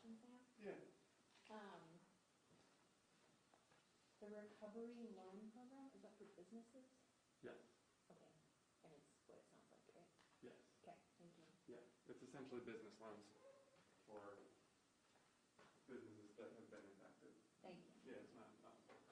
questions, Sam. Yeah. The recovery loan program, is that for businesses? Yes. Okay, and it's what it sounds like, right? Yes. Okay, thank you. Yeah. It's essentially business loans for businesses that have been impacted. Thank you. Yeah, it's not complicated.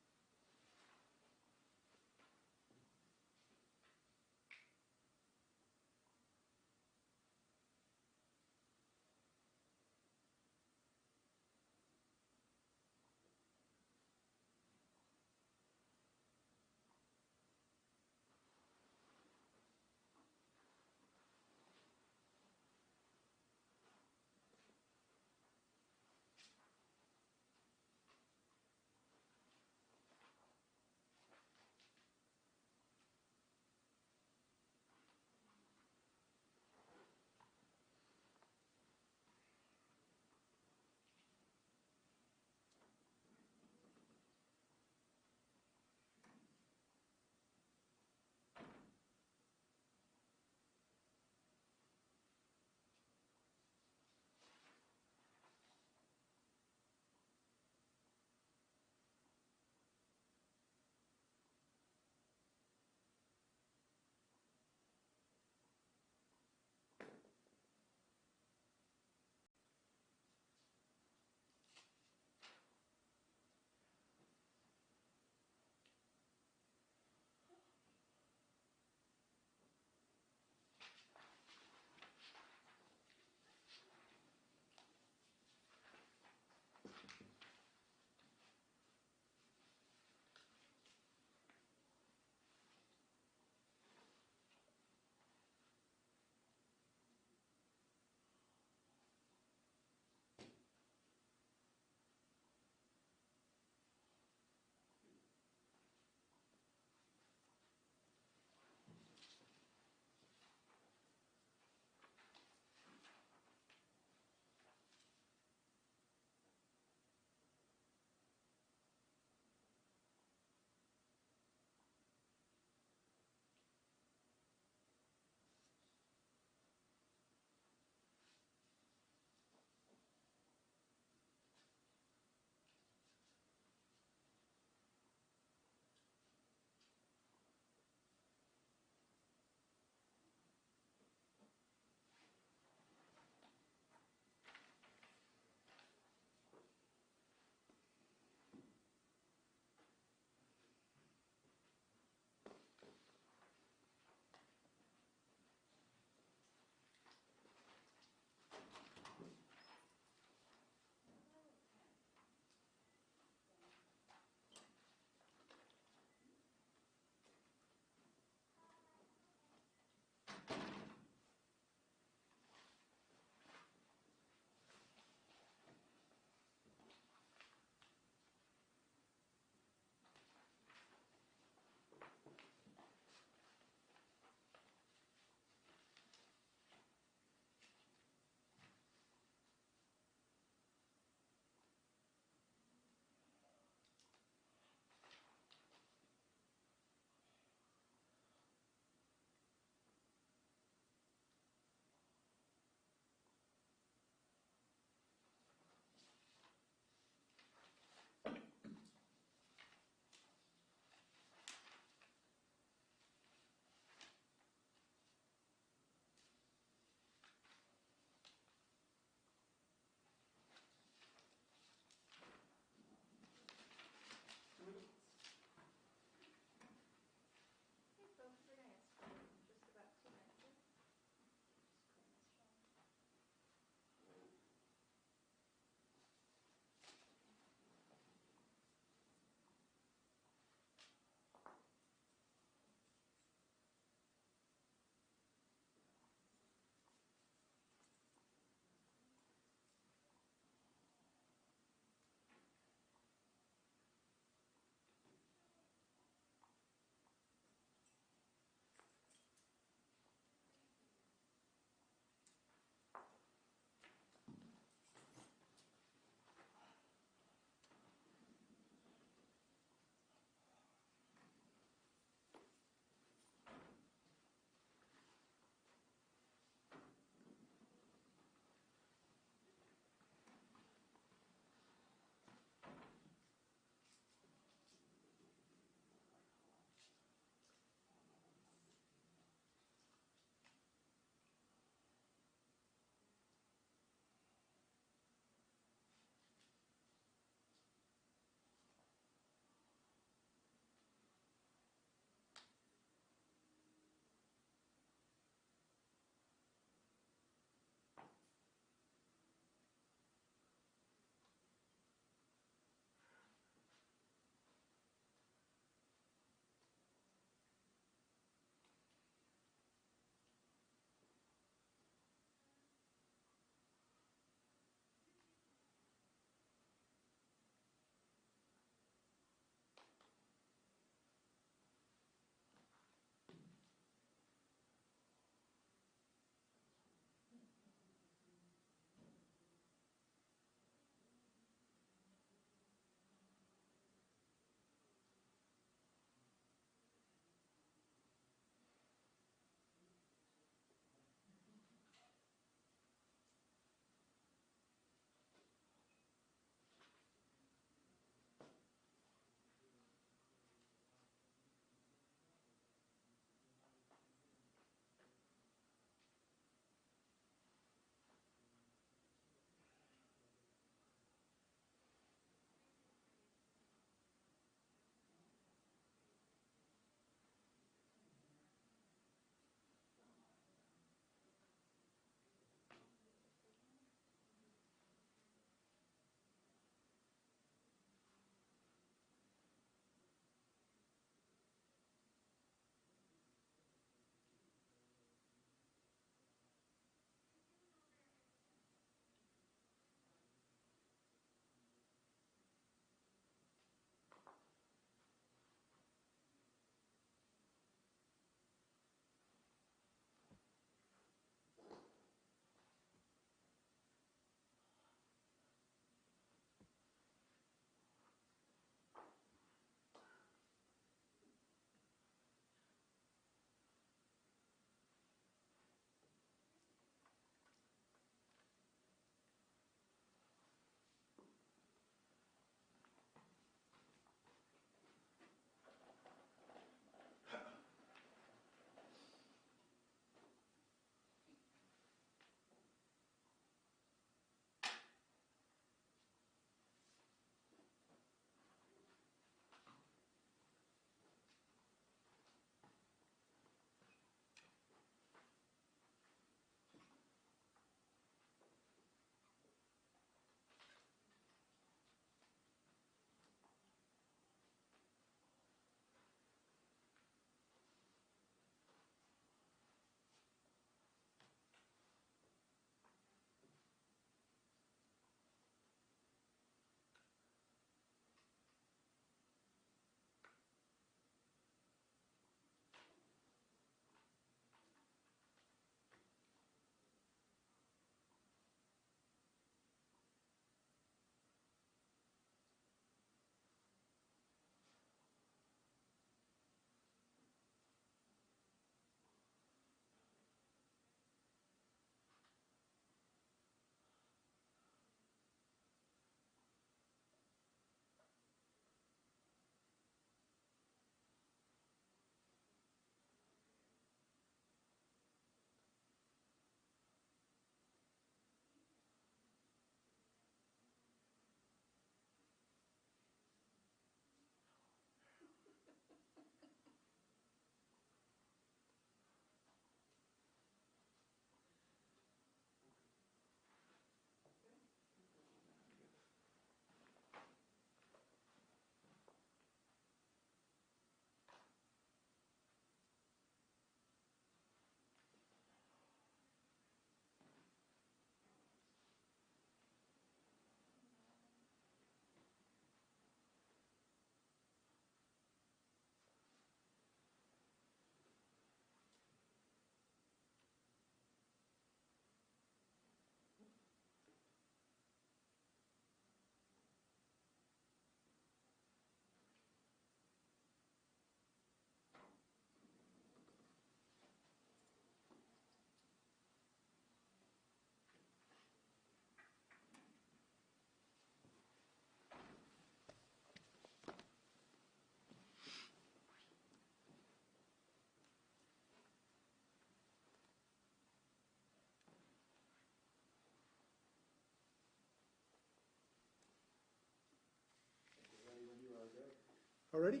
already?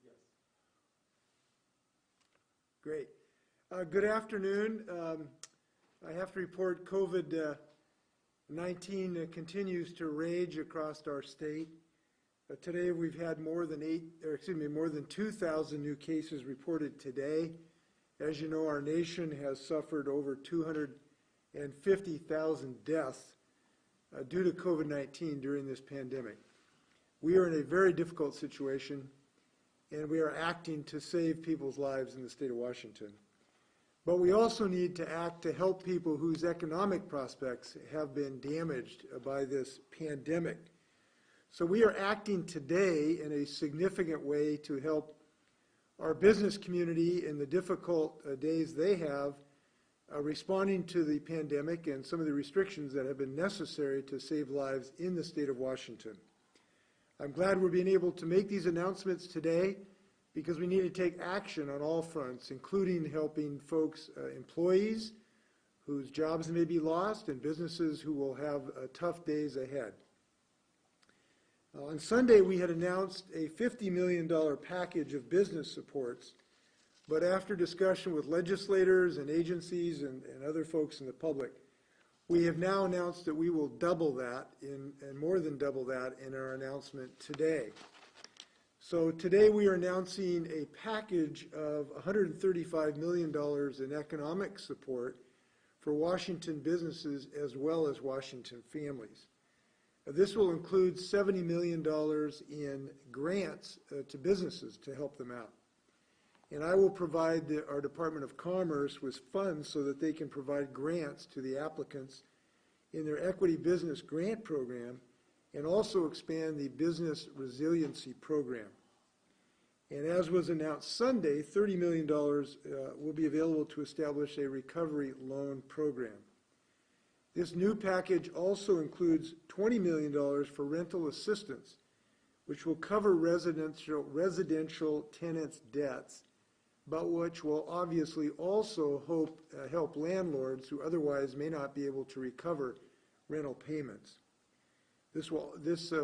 Yes. Great. Good afternoon. I have to report COVID-19 continues to rage across our state. Today we've had more than 2,000 new cases reported today. As you know, our nation has suffered over 250,000 deaths due to COVID-19 during this pandemic. We are in a very difficult situation, and we are acting to save people's lives in the state of Washington. But we also need to act to help people whose economic prospects have been damaged by this pandemic. So we are acting today in a significant way to help our business community in the difficult days they have responding to the pandemic and some of the restrictions that have been necessary to save lives in the state of Washington. I'm glad we're being able to make these announcements today because we need to take action on all fronts, including helping folks, employees whose jobs may be lost and businesses who will have tough days ahead. On Sunday, we had announced a $50 million package of business supports, but after discussion with legislators and agencies and other folks in the public, we have now announced that we will double that, and more than double that, in our announcement today. So today we are announcing a package of $135 million in economic support for Washington businesses as well as Washington families. This will include $70 million in grants to businesses to help them out. And I will provide our Department of Commerce with funds so that they can provide grants to the applicants in their Equity Business Grant Program and also expand the Business Resiliency Program. And as was announced Sunday, $30 million will be available to establish a recovery loan program. This new package also includes $20 million for rental assistance, which will cover residential tenants' debts, but which will obviously also help landlords who otherwise may not be able to recover rental payments. This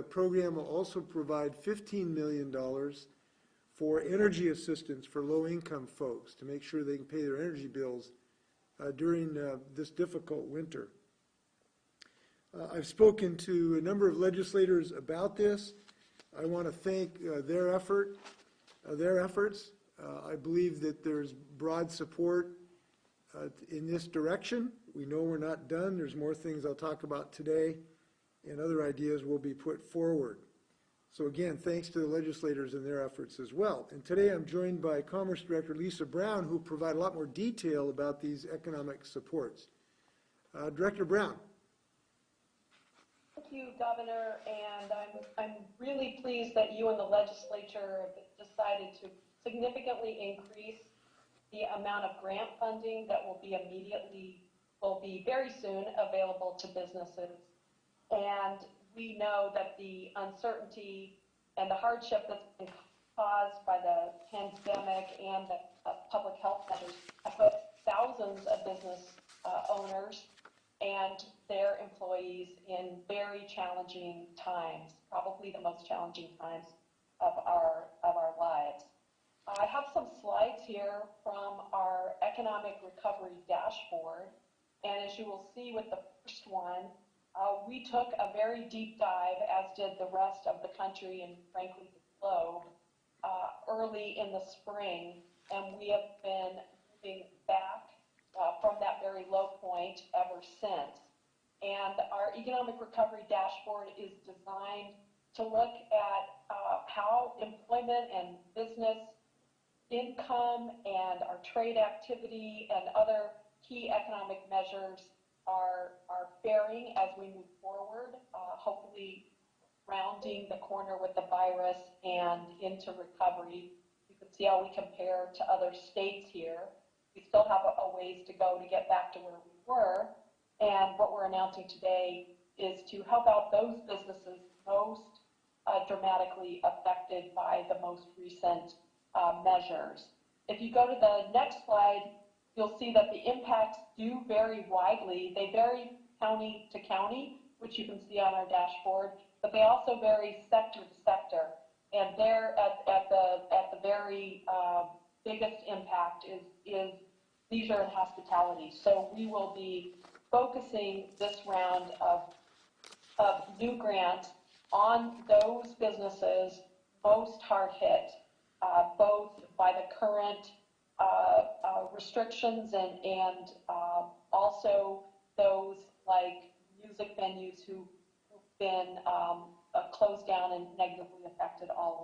program will also provide $15 million for energy assistance for low-income folks to make sure they can pay their energy bills during this difficult winter. I've spoken to a number of legislators about this. I want to thank their efforts. I believe that there's broad support in this direction. We know we're not done. There's more things I'll talk about today, and other ideas will be put forward. So again, thanks to the legislators and their efforts as well. And today I'm joined by Commerce Director Lisa Brown, who will provide a lot more detail about these economic supports. Director Brown. Thank you, Governor, and I'm really pleased that you and the legislature have decided to significantly increase the amount of grant funding that will be very soon available to businesses. And we know that the uncertainty and the hardship that's been caused by the pandemic and the public health measures have put thousands of business owners and their employees in very challenging times, probably the most challenging times of our lives. I have some slides here from our economic recovery dashboard, and as you will see with the first one, we took a very deep dive, as did the rest of the country and frankly the globe, early in the spring, and we have been moving back from that very low point ever since. And our economic recovery dashboard is designed to look at how employment and business income and our trade activity and other key economic measures are faring as we move forward, hopefully rounding the corner with the virus and into recovery. You can see how we compare to other states here. We still have a ways to go to get back to where we were, and what we're announcing today is to help out those businesses most dramatically affected by the most recent measures. If you go to the next slide, you'll see that the impacts do vary widely. They vary county to county, which you can see on our dashboard, but they also vary sector to sector. And there at the very biggest impact is leisure and hospitality. So we will be focusing this round of new grants on those businesses most hard hit, both by the current restrictions and also those like music venues who've been closed down and negatively affected all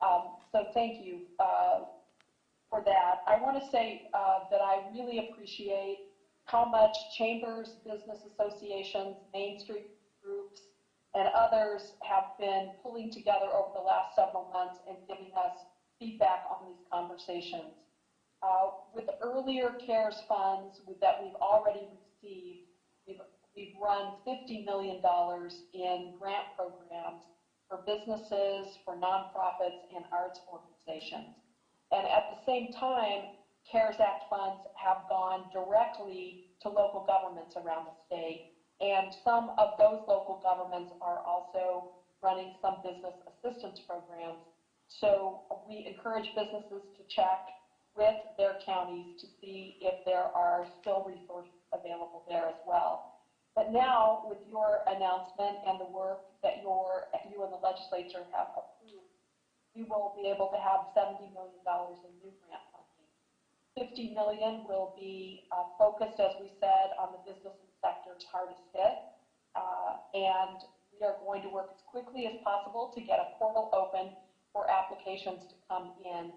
along. So thank you for that. I want to say that I really appreciate how much chambers, business associations, Main Street groups, and others have been pulling together over the last several months and giving us feedback on these conversations. With earlier CARES funds that we've already received, we've run $50 million in grant programs for businesses, for nonprofits, and arts organizations. And at the same time, CARES Act funds have gone directly to local governments around the state. And some of those local governments are also running some business assistance programs. So we encourage businesses to check with their counties to see if there are still resources available there as well. But now, with your announcement and the work that you and the legislature have approved, we will be able to have $70 million in new grant funding. $50 million will be focused, as we said, on the business and sectors hardest hit. And we are going to work as quickly as possible to get a portal open for applications to come in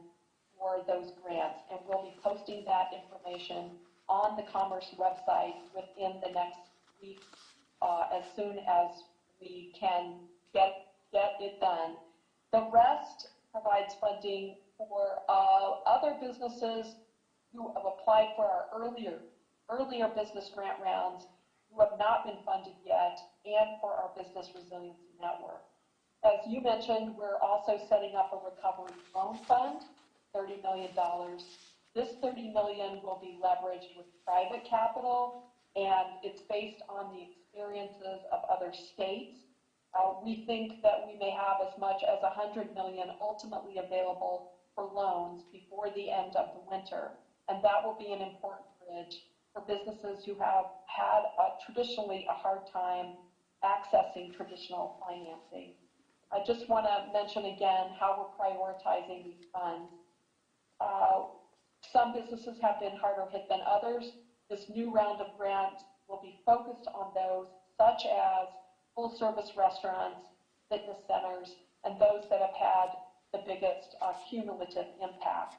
for those grants. And we'll be posting that information on the Commerce website within the next week, as soon as we can get it done. The rest provides funding for other businesses who have applied for our earlier business grant rounds who have not been funded yet, and for our Business Resiliency Network. As you mentioned, we're also setting up a recovery loan fund, $30 million. This $30 million will be leveraged with private capital, and it's based on the experiences of other states. We think that we may have as much as $100 million ultimately available for loans before the end of the winter, and that will be an important bridge for businesses who have had traditionally a hard time accessing traditional financing. I just want to mention again how we're prioritizing these funds. Some businesses have been harder hit than others. This new round of grants will be focused on those such as full-service restaurants, fitness centers, and those that have had the biggest cumulative impact.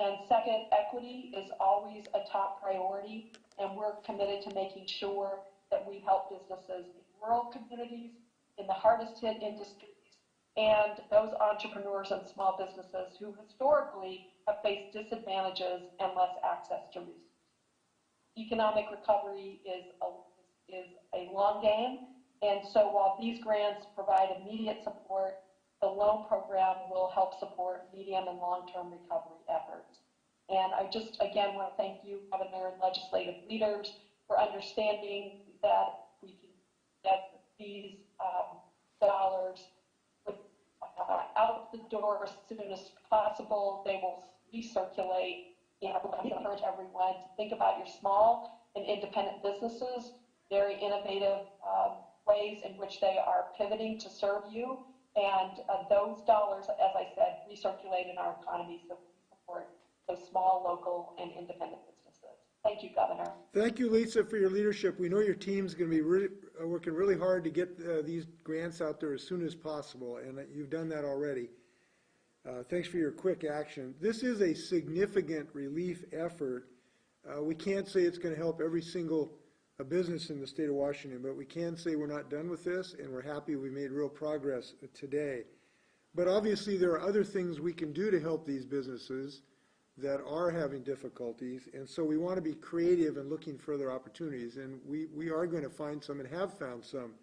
And second, equity is always a top priority, and we're committed to making sure that we help businesses in rural communities, in the hardest hit industries, and those entrepreneurs and small businesses who historically have faced disadvantages and less access to resources. Economic recovery is a long game, and so while these grants provide immediate support, the loan program will help support medium and long-term recovery efforts. And I just, again, want to thank you, Governor and legislative leaders, for understanding that we can get these dollars out the door as soon as possible. They will recirculate. And I encourage everyone to think about your small and independent businesses, very innovative ways in which they are pivoting to serve you. And those dollars, as I said, recirculate in our economy so we support those small, local, and independent businesses. Thank you, Governor. Thank you, Lisa, for your leadership. We know your team's going to be working really hard to get these grants out there as soon as possible, and you've done that already. Thanks for your quick action. This is a significant relief effort. We can't say it's going to help every single business in the state of Washington, but we can say we're not done with this, and we're happy we made real progress today. But obviously there are other things we can do to help these businesses that are having difficulties, and so we want to be creative and looking for other opportunities, and we are going to find some and have found some.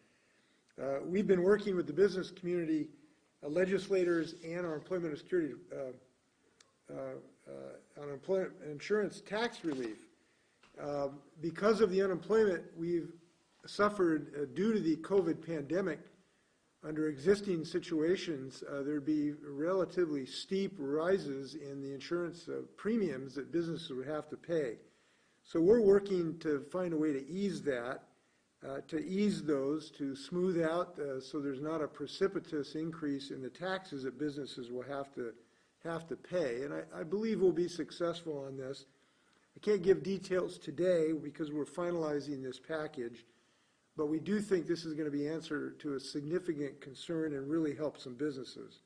We've been working with the business community, legislators, and our employment and security on employment insurance tax relief. Because of the unemployment we've suffered due to the COVID pandemic, under existing situations, there'd be relatively steep rises in the insurance premiums that businesses would have to pay. So we're working to find a way to ease that, to smooth out so there's not a precipitous increase in the taxes that businesses will have to pay. And I believe we'll be successful on this. I can't give details today because we're finalizing this package, but we do think this is going to be answer to a significant concern and really help some businesses.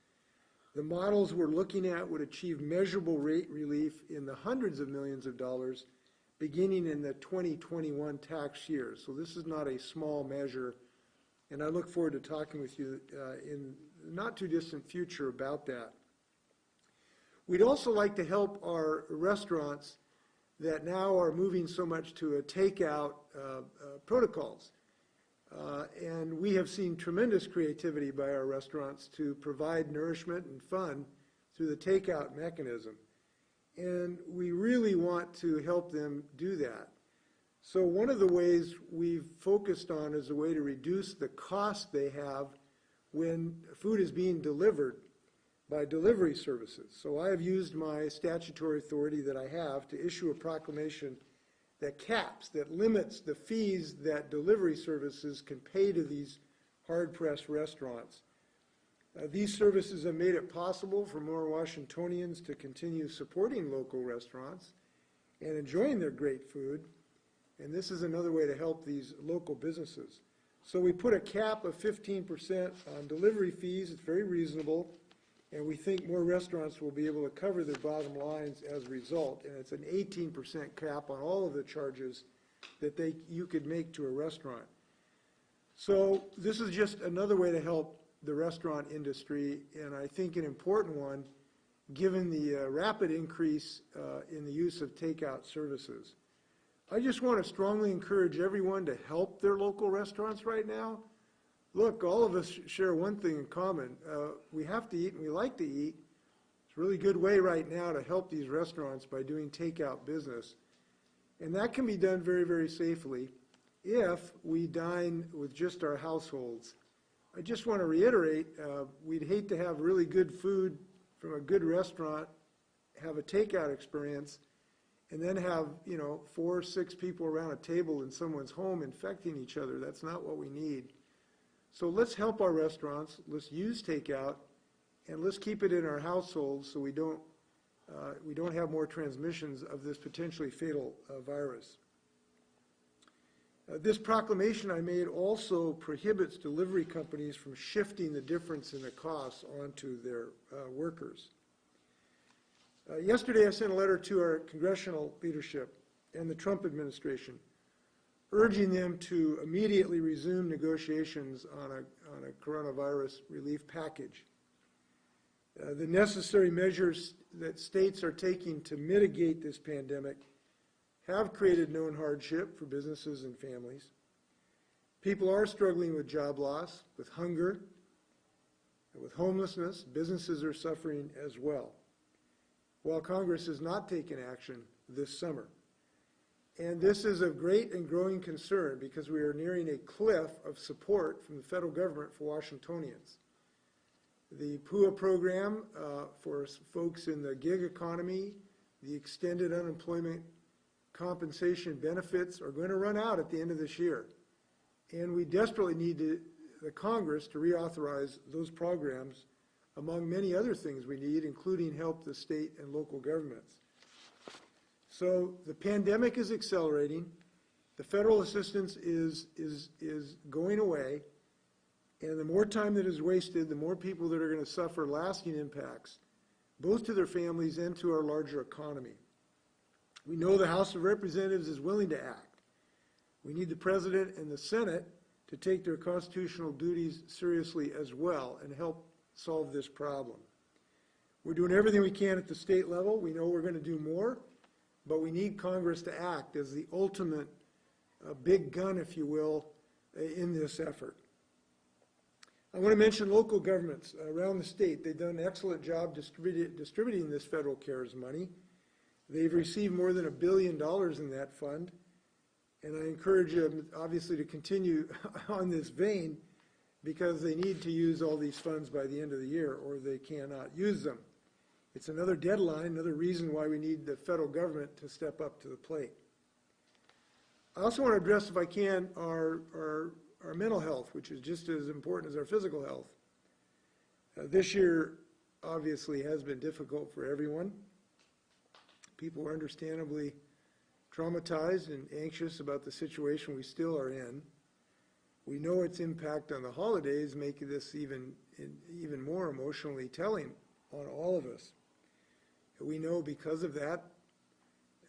The models we're looking at would achieve measurable rate relief in the hundreds of millions of dollars beginning in the 2021 tax year. So this is not a small measure, and I look forward to talking with you in the not too distant future about that. We'd also like to help our restaurants that now are moving so much to a takeout protocols. And we have seen tremendous creativity by our restaurants to provide nourishment and fun through the takeout mechanism. And we really want to help them do that. So one of the ways we've focused on is a way to reduce the cost they have when food is being delivered by delivery services. So I have used my statutory authority that I have to issue a proclamation that limits the fees that delivery services can pay to these hard-pressed restaurants. These services have made it possible for more Washingtonians to continue supporting local restaurants and enjoying their great food, and this is another way to help these local businesses. So we put a cap of 15% on delivery fees. It's very reasonable, and we think more restaurants will be able to cover their bottom lines as a result, and it's an 18% cap on all of the charges that you could make to a restaurant. So this is just another way to help the restaurant industry, and I think an important one given the rapid increase in the use of takeout services. I just want to strongly encourage everyone to help their local restaurants right now. Look, all of us share one thing in common. We have to eat and we like to eat. It's a really good way right now to help these restaurants by doing takeout business. And that can be done very, very safely if we dine with just our households. I just want to reiterate, we'd hate to have really good food from a good restaurant, have a takeout experience, and then have, 4 or 6 people around a table in someone's home infecting each other. That's not what we need. So let's help our restaurants, let's use takeout, and let's keep it in our households so we don't have more transmissions of this potentially fatal virus. This proclamation I made also prohibits delivery companies from shifting the difference in the costs onto their workers. Yesterday I sent a letter to our congressional leadership and the Trump administration urging them to immediately resume negotiations on a coronavirus relief package. The necessary measures that states are taking to mitigate this pandemic have created known hardship for businesses and families. People are struggling with job loss, with hunger, and with homelessness. Businesses are suffering as well, while Congress has not taken action this summer. And this is of great and growing concern because we are nearing a cliff of support from the federal government for Washingtonians. The PUA program for folks in the gig economy, the extended unemployment compensation benefits are going to run out at the end of this year. And we desperately need the Congress to reauthorize those programs, among many other things we need, including help the state and local governments. So the pandemic is accelerating. The federal assistance is going away. And the more time that is wasted, the more people that are going to suffer lasting impacts, both to their families and to our larger economy. We know the House of Representatives is willing to act. We need the President and the Senate to take their constitutional duties seriously as well and help solve this problem. We're doing everything we can at the state level. We know we're going to do more, but we need Congress to act as the ultimate big gun, if you will, in this effort. I want to mention local governments around the state. They've done an excellent job distributing this federal CARES money. They've received more than $1 billion in that fund, and I encourage you, obviously, to continue on this vein because they need to use all these funds by the end of the year or they cannot use them. It's another deadline, another reason why we need the federal government to step up to the plate. I also want to address, if I can, our mental health, which is just as important as our physical health. This year obviously has been difficult for everyone. People are understandably traumatized and anxious about the situation we still are in. We know its impact on the holidays, making this even more emotionally telling on all of us. We know because of that,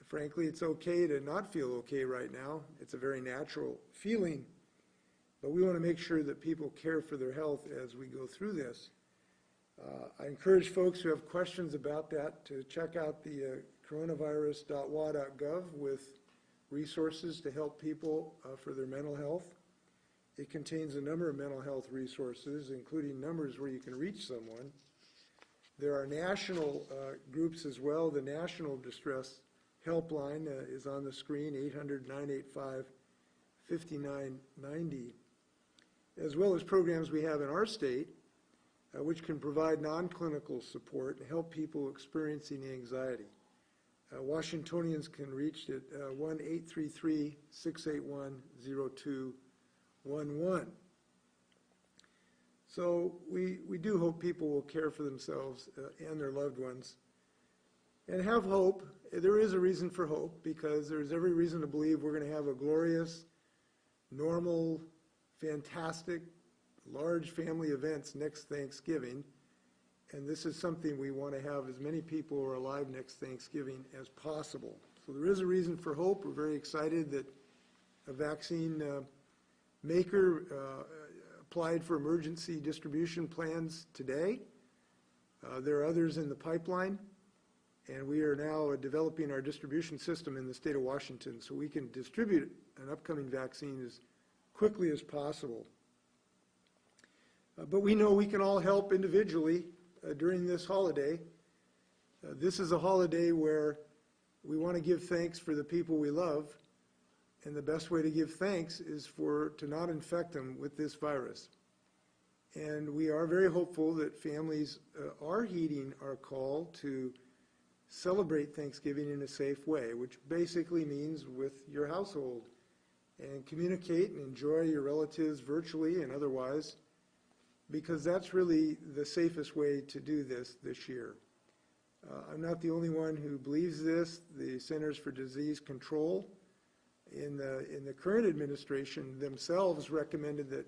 frankly, it's okay to not feel okay right now. It's a very natural feeling, but we want to make sure that people care for their health as we go through this. I encourage folks who have questions about that to check out the coronavirus.wa.gov with resources to help people for their mental health. It contains a number of mental health resources, including numbers where you can reach someone. There are national groups as well. The National Distress Helpline is on the screen, 800-985-5990, as well as programs we have in our state, which can provide non-clinical support and help people experiencing anxiety. Washingtonians can reach it 1-833-681-0211. So we do hope people will care for themselves and their loved ones and have hope. There is a reason for hope, because there's every reason to believe we're going to have a glorious, normal, fantastic, large family events next Thanksgiving. And this is something we want to have as many people who are alive next Thanksgiving as possible. So there is a reason for hope. We're very excited that a vaccine maker applied for emergency distribution plans today. There are others in the pipeline, and we are now developing our distribution system in the state of Washington so we can distribute an upcoming vaccine as quickly as possible. But we know we can all help individually during this holiday. This is a holiday where we want to give thanks for the people we love, and the best way to give thanks is to not infect them with this virus. And we are very hopeful that families are heeding our call to celebrate Thanksgiving in a safe way, which basically means with your household, and communicate and enjoy your relatives virtually and otherwise, because that's really the safest way to do this year. I'm not the only one who believes this. The Centers for Disease Control in the current administration themselves recommended that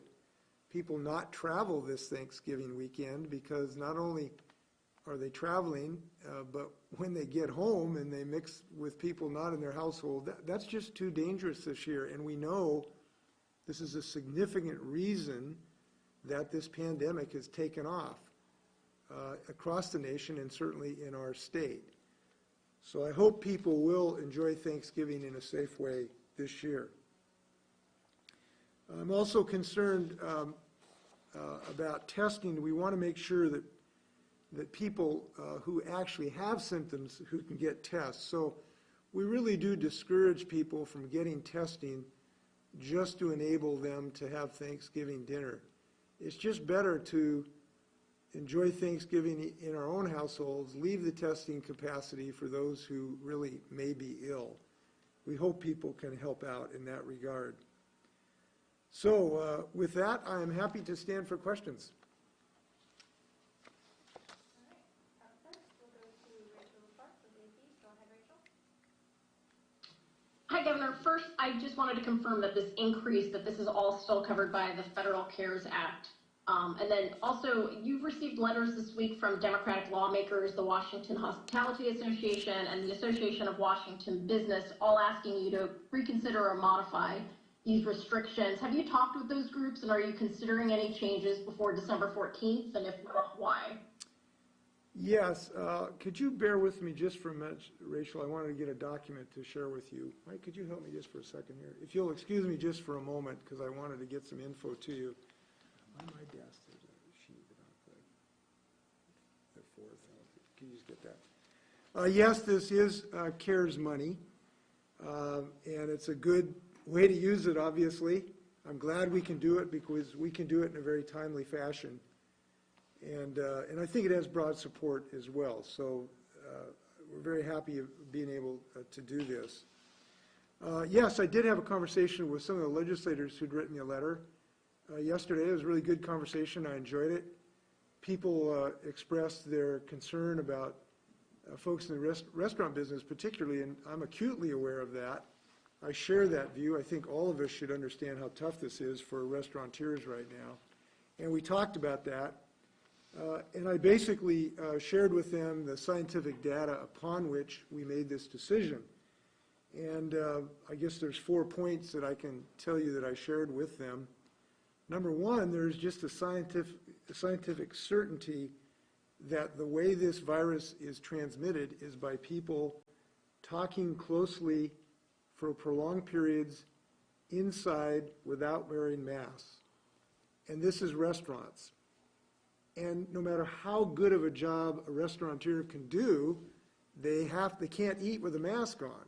people not travel this Thanksgiving weekend, because not only are they traveling, but when they get home and they mix with people not in their household, that's just too dangerous this year. And we know this is a significant reason that this pandemic has taken off across the nation and certainly in our state. So I hope people will enjoy Thanksgiving in a safe way this year. I'm also concerned about testing. We want to make sure that people who actually have symptoms who can get tests. So we really do discourage people from getting testing just to enable them to have Thanksgiving dinner. It's just better to enjoy Thanksgiving in our own households, leave the testing capacity for those who really may be ill. We hope people can help out in that regard. So with that, I am happy to stand for questions. All right, first we'll go to Rachel Clark with AP. Go ahead, Rachel. Hi, Governor. First, I just wanted to confirm that this increase, that this is all still covered by the Federal CARES Act. And then also, you've received letters this week from Democratic lawmakers, the Washington Hospitality Association, and the Association of Washington Business, all asking you to reconsider or modify these restrictions. Have you talked with those groups, and are you considering any changes before December 14th, and if not, why? Yes. Could you bear with me just for a minute, Rachel? I wanted to get a document to share with you. Mike, could you help me just for a second here? If you'll excuse me just for a moment, because I wanted to get some info to you. On my desk, there's a sheet about the fourth. Can you just get that? Yes, this is CARES money, and it's a good way to use it, obviously. I'm glad we can do it because we can do it in a very timely fashion. And I think it has broad support as well. So we're very happy of being able to do this. Yes, I did have a conversation with some of the legislators who'd written me a letter yesterday. It was a really good conversation. I enjoyed it. People expressed their concern about folks in the restaurant business particularly, and I'm acutely aware of that. I share that view. I think all of us should understand how tough this is for restaurateurs right now. And we talked about that. And I basically shared with them the scientific data upon which we made this decision. And I guess there's 4 points that I can tell you that I shared with them. Number one, there's just a scientific certainty that the way this virus is transmitted is by people talking closely for prolonged periods inside without wearing masks. And this is restaurants. And no matter how good of a job a restaurateur can do, they can't eat with a mask on.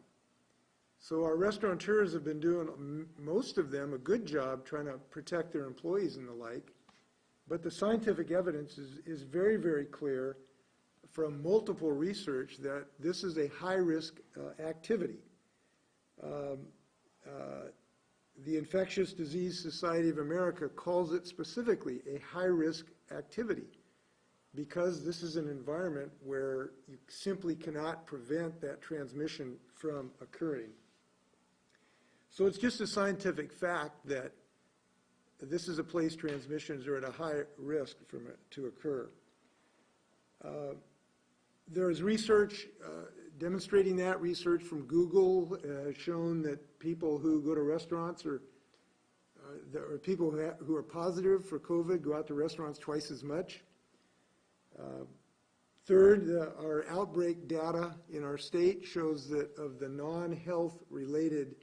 So our restaurateurs have been doing, most of them, a good job trying to protect their employees and the like. But the scientific evidence is very, very clear from multiple research that this is a high-risk activity. The Infectious Disease Society of America calls it specifically a high-risk activity because this is an environment where you simply cannot prevent that transmission from occurring. So it's just a scientific fact that this is a place transmissions are at a high risk to occur. There is research demonstrating that. Research from Google has shown that people who go to restaurants or people who are positive for COVID go out to restaurants twice as much. Third, our outbreak data in our state shows that of the non-health related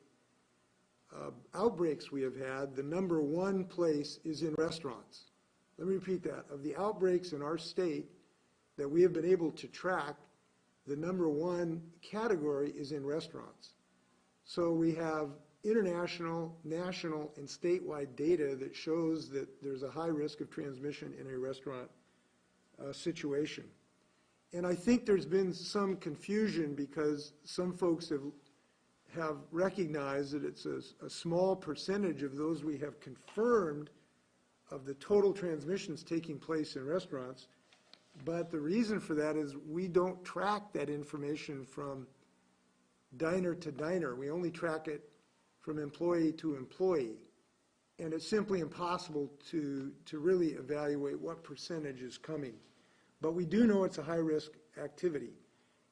outbreaks we have had, the number one place is in restaurants. Let me repeat that. Of the outbreaks in our state that we have been able to track, the number one category is in restaurants. So we have international, national, and statewide data that shows that there's a high risk of transmission in a restaurant situation. And I think there's been some confusion because some folks have recognized that it's a small percentage of those we have confirmed of the total transmissions taking place in restaurants. But the reason for that is we don't track that information from diner to diner. We only track it from employee to employee. And it's simply impossible to really evaluate what percentage is coming. But we do know it's a high-risk activity.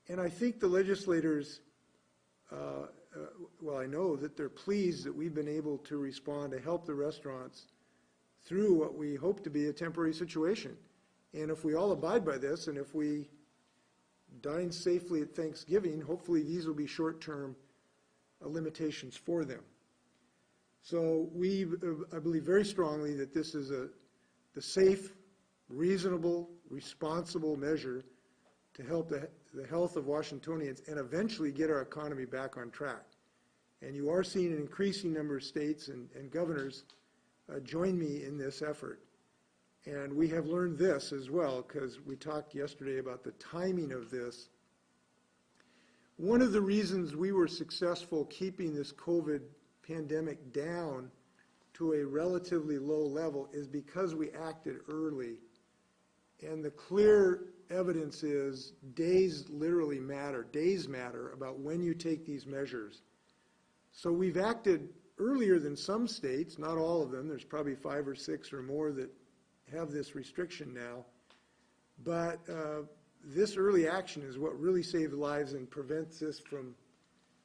And I think the legislators, well, I know that they're pleased that we've been able to respond to help the restaurants through what we hope to be a temporary situation. And if we all abide by this, and if we dine safely at Thanksgiving, hopefully these will be short-term limitations for them. So I believe very strongly that this is the safe, reasonable, responsible measure to help the health of Washingtonians and eventually get our economy back on track. And you are seeing an increasing number of states and governors join me in this effort. And we have learned this as well, because we talked yesterday about the timing of this. One of the reasons we were successful keeping this COVID pandemic down to a relatively low level is because we acted early. And the clear evidence is days literally matter. Days matter about when you take these measures. So we've acted earlier than some states, not all of them. There's probably 5 or 6 or more that have this restriction now. But this early action is what really saved lives and prevents this from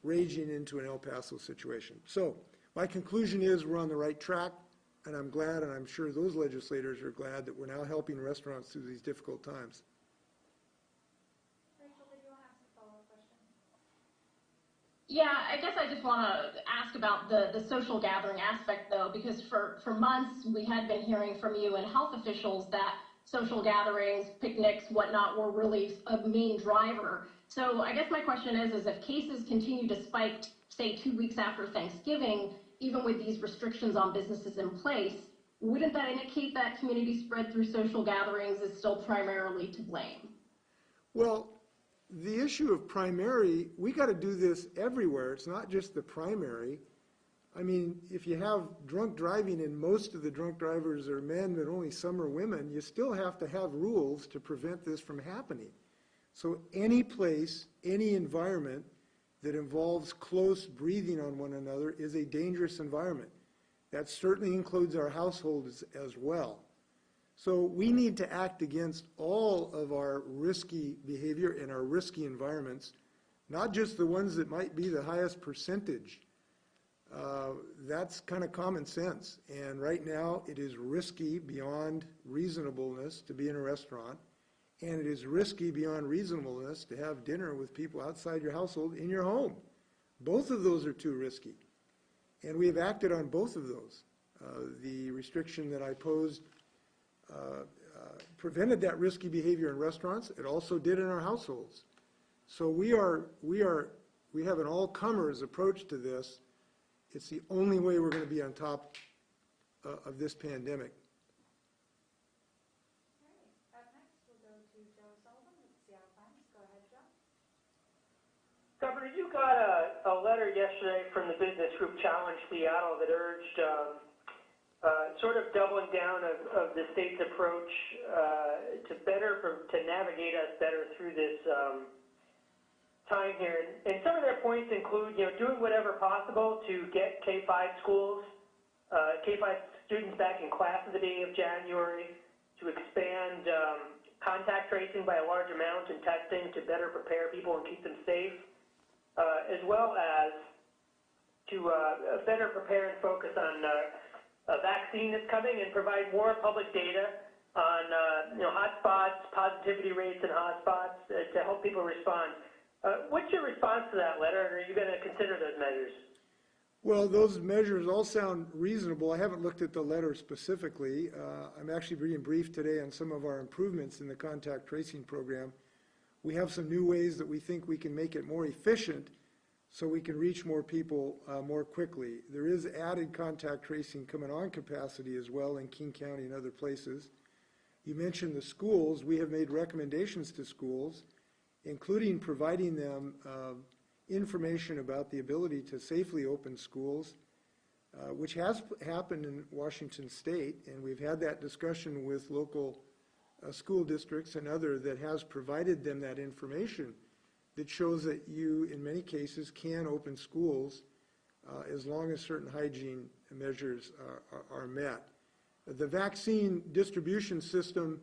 raging into an El Paso situation. So my conclusion is we're on the right track, and I'm glad, and I'm sure those legislators are glad that we're now helping restaurants through these difficult times. Rachel, did you want to ask a follow-up question? Yeah, I guess I just want to ask about the social gathering aspect, though, because for months we had been hearing from you and health officials that social gatherings, picnics, whatnot were really a main driver. So I guess my question is if cases continue to spike, say 2 weeks after Thanksgiving, even with these restrictions on businesses in place, wouldn't that indicate that community spread through social gatherings is still primarily to blame? Well, the issue of primary, we got to do this everywhere. It's not just the primary. I mean, if you have drunk driving and most of the drunk drivers are men but only some are women, you still have to have rules to prevent this from happening. So any place, any environment that involves close breathing on one another is a dangerous environment. That certainly includes our households as well. So we need to act against all of our risky behavior and our risky environments, not just the ones that might be the highest percentage. That's kind of common sense. And right now it is risky beyond reasonableness to be in a restaurant, and it is risky beyond reasonableness to have dinner with people outside your household in your home. Both of those are too risky. And we have acted on both of those. The restriction that I posed prevented that risky behavior in restaurants. It also did in our households. So we have an all-comers approach to this. It's the only way we're going to be on top of this pandemic. All right, up next we'll go to Joe Sullivan with the Seattle Times. Go ahead, Joe. Governor, you got a letter yesterday from the business group Challenge Seattle that urged sort of doubling down of the state's approach to navigate us better through this time here. And some of their points include, doing whatever possible to get K-5 schools, K-5 students back in class at the beginning of January, to expand contact tracing by a large amount and testing to better prepare people and keep them safe, as well as to better prepare and focus on a vaccine that's coming and provide more public data on hotspots, positivity rates in hotspots to help people respond. What's your response to that letter, and are you going to consider those measures? Well, those measures all sound reasonable. I haven't looked at the letter specifically. I'm actually being briefed today on some of our improvements in the contact tracing program. We have some new ways that we think we can make it more efficient so we can reach more people more quickly. There is added contact tracing coming on capacity as well in King County and other places. You mentioned the schools. We have made recommendations to schools, including providing them information about the ability to safely open schools, which has happened in Washington State, and we've had that discussion with local school districts and other that has provided them that information that shows that you, in many cases, can open schools as long as certain hygiene measures are met. The vaccine distribution system,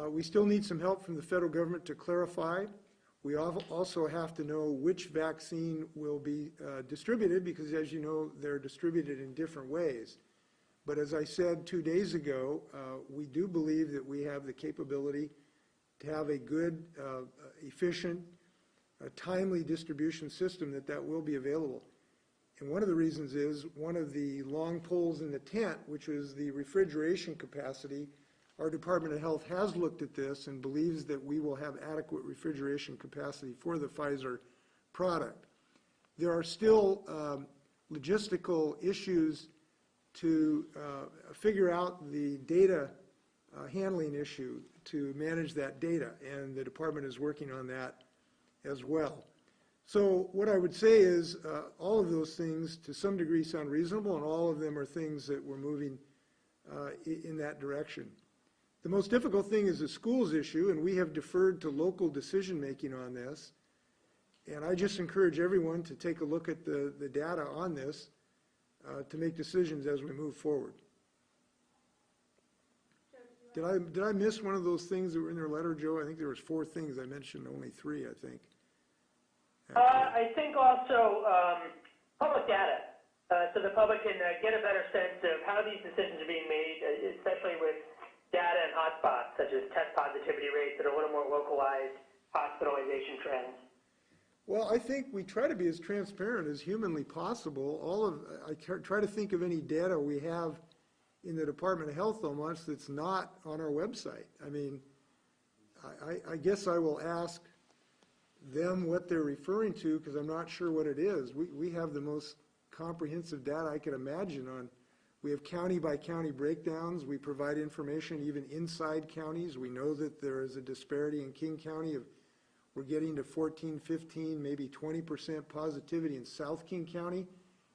we still need some help from the federal government to clarify. We also have to know which vaccine will be distributed because, as you know, they're distributed in different ways. But as I said 2 days ago, we do believe that we have the capability to have a good, efficient, timely distribution system that will be available. And one of the reasons is one of the long poles in the tent, which is the refrigeration capacity. Our Department of Health has looked at this and believes that we will have adequate refrigeration capacity for the Pfizer product. There are still logistical issues to figure out the data handling issue to manage that data, and the department is working on that as well. So what I would say is all of those things to some degree sound reasonable, and all of them are things that we're moving in that direction. The most difficult thing is the schools issue, and we have deferred to local decision making on this. And I just encourage everyone to take a look at the data on this to make decisions as we move forward. Did I miss one of those things that were in their letter, Joe? I think there was 4 things. I mentioned only 3, I think. I think also public data, so the public can get a better sense of how these decisions are being made, especially with data and hotspots, such as test positivity rates that are a little more localized, hospitalization trends. Well, I think we try to be as transparent as humanly possible. I try to think of any data we have in the Department of Health almost that's not on our website. I mean, I guess I will ask them what they're referring to because I'm not sure what it is. We have the most comprehensive data I could imagine on. We have county by county breakdowns. We provide information even inside counties. We know that there is a disparity in King County of, we're getting to 14, 15, maybe 20% positivity in South King County.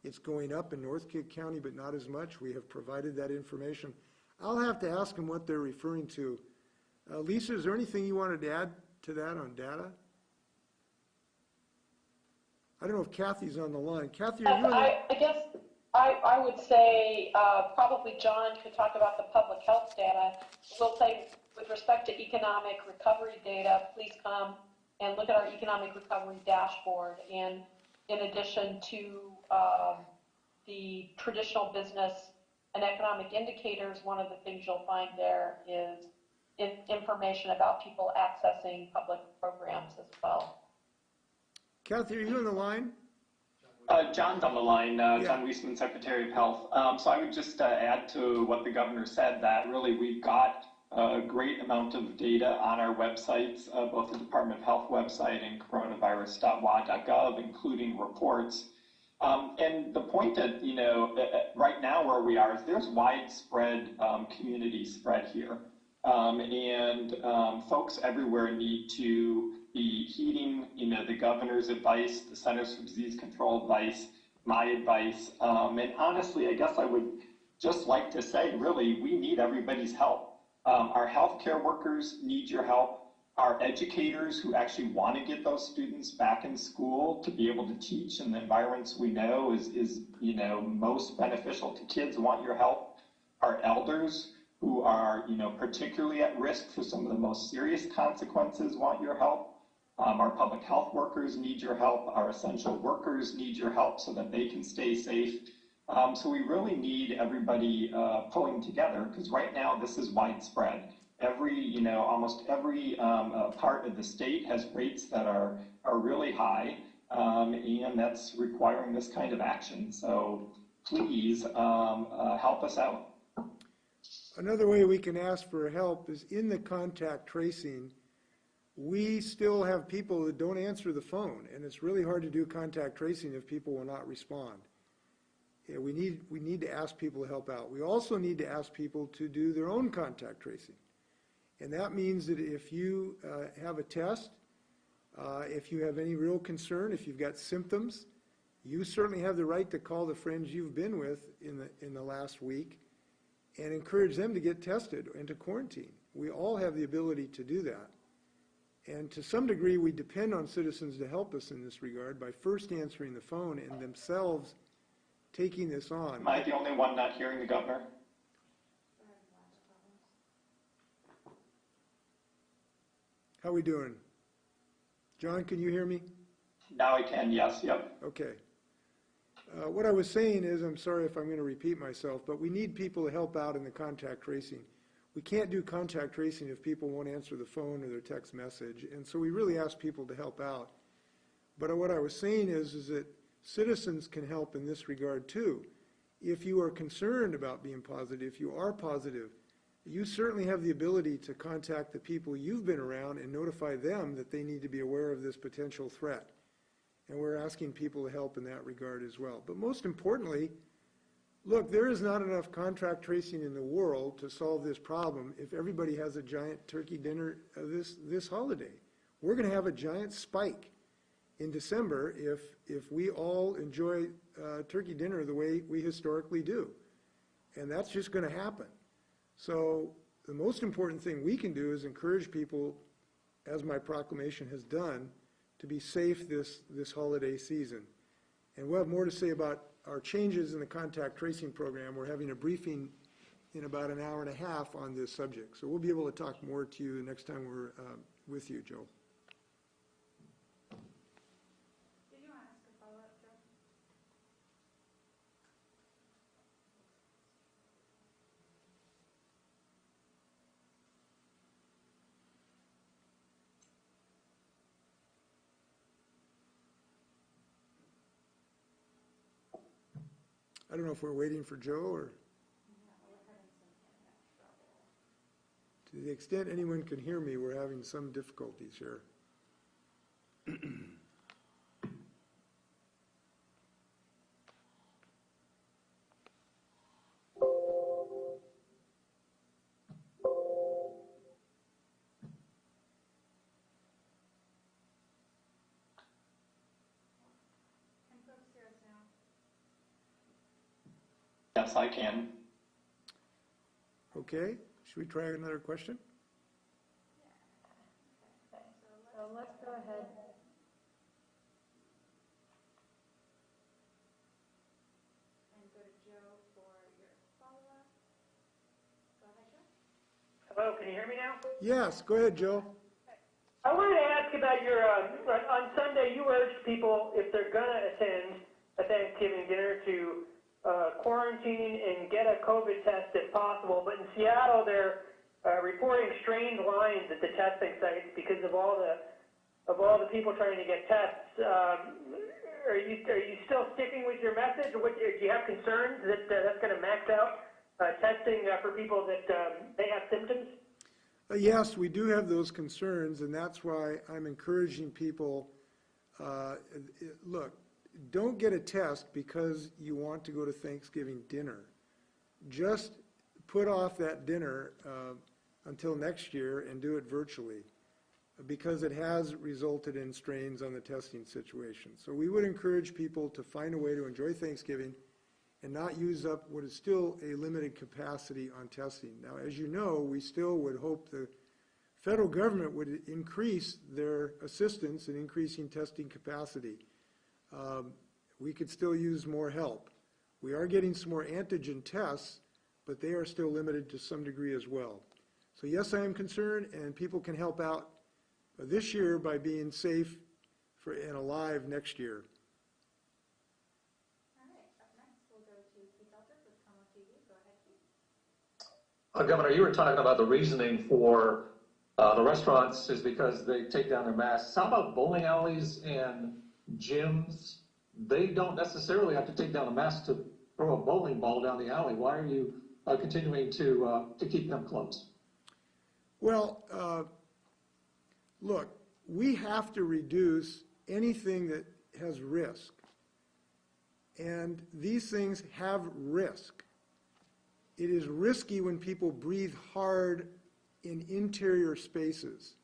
It's going up in North King County, but not as much. We have provided that information. I'll have to ask them what they're referring to. Lisa, is there anything you wanted to add to that on data? I don't know if Kathy's on the line. Kathy, are you on the I guess I would say probably John could talk about the public health data. We'll say with respect to economic recovery data, please come and look at our economic recovery dashboard. And in addition to the traditional business and economic indicators, one of the things you'll find there is information about people accessing public programs as well. Kathy, are you on the line? John's on the line, John Weisman, Secretary of Health. So I would just add to what the governor said, that really we've got a great amount of data on our websites, both the Department of Health website and coronavirus.wa.gov, including reports. And the point that, right now where we are is there's widespread community spread here. And folks everywhere need to be heeding, the governor's advice, the Centers for Disease Control advice, my advice. And honestly, I guess I would just like to say, really, we need everybody's help. Our healthcare workers need your help. Our educators who actually want to get those students back in school to be able to teach in the environments we know is most beneficial to kids want your help. Our elders who are, particularly at risk for some of the most serious consequences want your help. Our public health workers need your help. Our essential workers need your help so that they can stay safe. So we really need everybody pulling together, because right now this is widespread. Almost every part of the state has rates that are really high, and that's requiring this kind of action. So please help us out. Another way we can ask for help is in the contact tracing. We still have people that don't answer the phone, and it's really hard to do contact tracing if people will not respond. Yeah, we need to ask people to help out. We also need to ask people to do their own contact tracing. And that means that if you have a test, if you have any real concern, if you've got symptoms, you certainly have the right to call the friends you've been with in the last week and encourage them to get tested and to quarantine. We all have the ability to do that. And to some degree, we depend on citizens to help us in this regard by first answering the phone and themselves taking this on. Am I the only one not hearing the governor? How we doing? John, can you hear me? Now I can, yes, yep. Okay. What I was saying is, I'm sorry if I'm going to repeat myself, but we need people to help out in the contact tracing. We can't do contact tracing if people won't answer the phone or their text message, and so we really ask people to help out. But what I was saying is that citizens can help in this regard too. If you are concerned about being positive, if you are positive, you certainly have the ability to contact the people you've been around and notify them that they need to be aware of this potential threat. And we're asking people to help in that regard as well. But most importantly, look, there is not enough contact tracing in the world to solve this problem if everybody has a giant turkey dinner this holiday. We're going to have a giant spike in December if we all enjoy turkey dinner the way we historically do. And that's just going to happen. So the most important thing we can do is encourage people, as my proclamation has done, to be safe this holiday season. And we'll have more to say about our changes in the contact tracing program. We're having a briefing in about an hour and a half on this subject. So we'll be able to talk more to you the next time we're with you, Joe. Did you want to ask a follow-up, Joe? I don't know if we're waiting for Joe or to the extent anyone can hear me, we're having some difficulties here. Yes, I can. Okay, should we try another question? So let's go ahead. And go to Joe for your follow-up. Go ahead, Joe. Hello, can you hear me now? Yes, go ahead, Joe. I wanted to ask about your, on Sunday, you urged people, if they're going to attend a Thanksgiving dinner, to quarantine and get a COVID test if possible. But in Seattle, they're reporting strained lines at the testing sites because of all the people trying to get tests. Are you still sticking with your message? Or do you have concerns that that's going to max out testing for people that they have symptoms? Yes, we do have those concerns, and that's why I'm encouraging people, look, don't get a test because you want to go to Thanksgiving dinner. Just put off that dinner until next year and do it virtually, because it has resulted in strains on the testing situation. So we would encourage people to find a way to enjoy Thanksgiving and not use up what is still a limited capacity on testing. Now, as you know, we still would hope the federal government would increase their assistance in increasing testing capacity. We could still use more help. We are getting some more antigen tests, but they are still limited to some degree as well. So yes, I am concerned, and people can help out this year by being safe and alive next year. Governor, you were talking about the reasoning for the restaurants is because they take down their masks. How about bowling alleys and gyms? They don't necessarily have to take down a mask to throw a bowling ball down the alley. Why are you continuing to keep them closed? Well, look, we have to reduce anything that has risk. And these things have risk. It is risky when people breathe hard in interior spaces.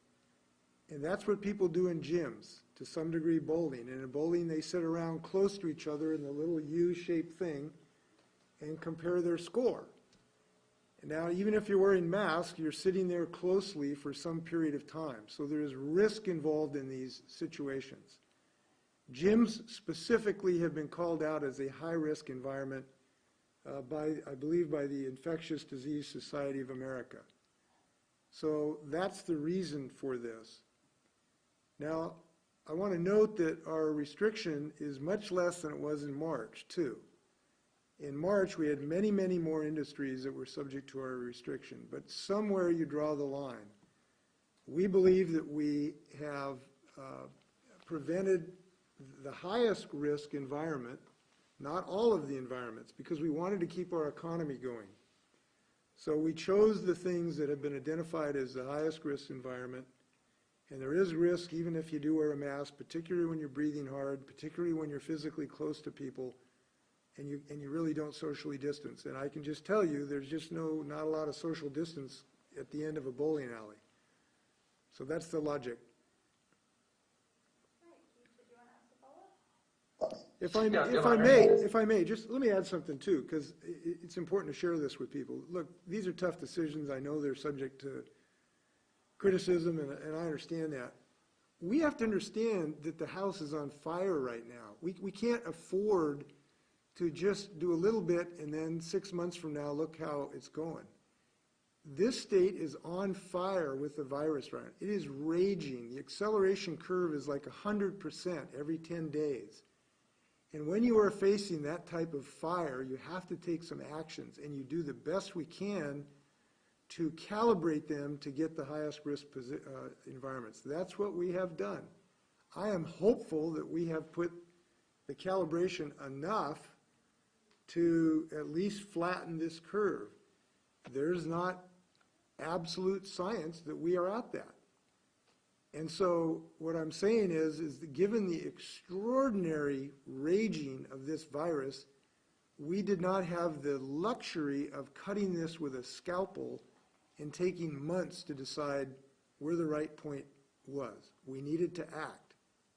And that's what people do in gyms, to some degree bowling. And in bowling, they sit around close to each other in the little U-shaped thing and compare their score. And now, even if you're wearing masks, you're sitting there closely for some period of time. So there is risk involved in these situations. Gyms specifically have been called out as a high-risk environment I believe by the Infectious Disease Society of America. So that's the reason for this. Now, I want to note that our restriction is much less than it was in March, too. In March, we had many, many more industries that were subject to our restriction, but somewhere you draw the line. We believe that we have prevented the highest risk environment, not all of the environments, because we wanted to keep our economy going. So we chose the things that have been identified as the highest risk environment, and there is risk even if you do wear a mask, particularly when you're breathing hard, particularly when you're physically close to people, and you really don't socially distance. And I can just tell you, there's just not a lot of social distance at the end of a bowling alley. So that's the logic. If I may, just let me add something too, because it's important to share this with people. Look, these are tough decisions. I know they're subject to criticism, and I understand that. We have to understand that the house is on fire right now. We can't afford to just do a little bit and then 6 months from now, look how it's going. This state is on fire with the virus right now. It is raging. The acceleration curve is like 100% every 10 days. And when you are facing that type of fire, you have to take some actions, and you do the best we can to calibrate them to get the highest risk environments. That's what we have done. I am hopeful that we have put the calibration enough to at least flatten this curve. There's not absolute science that we are at that. And so what I'm saying is that given the extraordinary raging of this virus, we did not have the luxury of cutting this with a scalpel and taking months to decide where the right point was. We needed to act,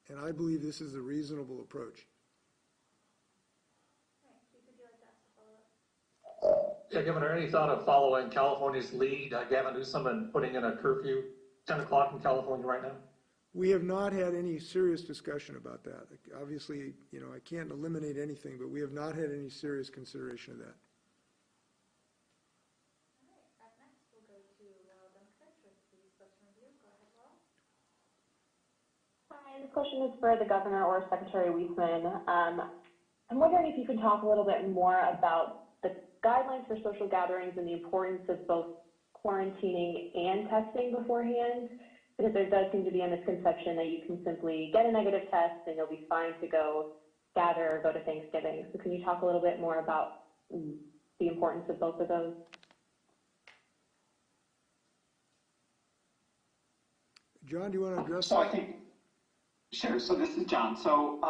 and I believe this is a reasonable approach. Yeah, Governor, any thought of following California's lead, Gavin Newsom, and putting in a curfew, 10 o'clock in California right now? We have not had any serious discussion about that. Obviously, you know, I can't eliminate anything, but we have not had any serious consideration of that. All right, up next, we'll go to Laurel Demkiewicz with the Selection Review. Go ahead, Laurel. Hi, this question is for the governor or Secretary Weisman. I'm wondering if you could talk a little bit more about the guidelines for social gatherings and the importance of both quarantining and testing beforehand, because there does seem to be a misconception that you can simply get a negative test and you'll be fine to go gather or go to Thanksgiving. So can you talk a little bit more about the importance of both of those? John, do you want to address So that? I think, sure, so this is John. So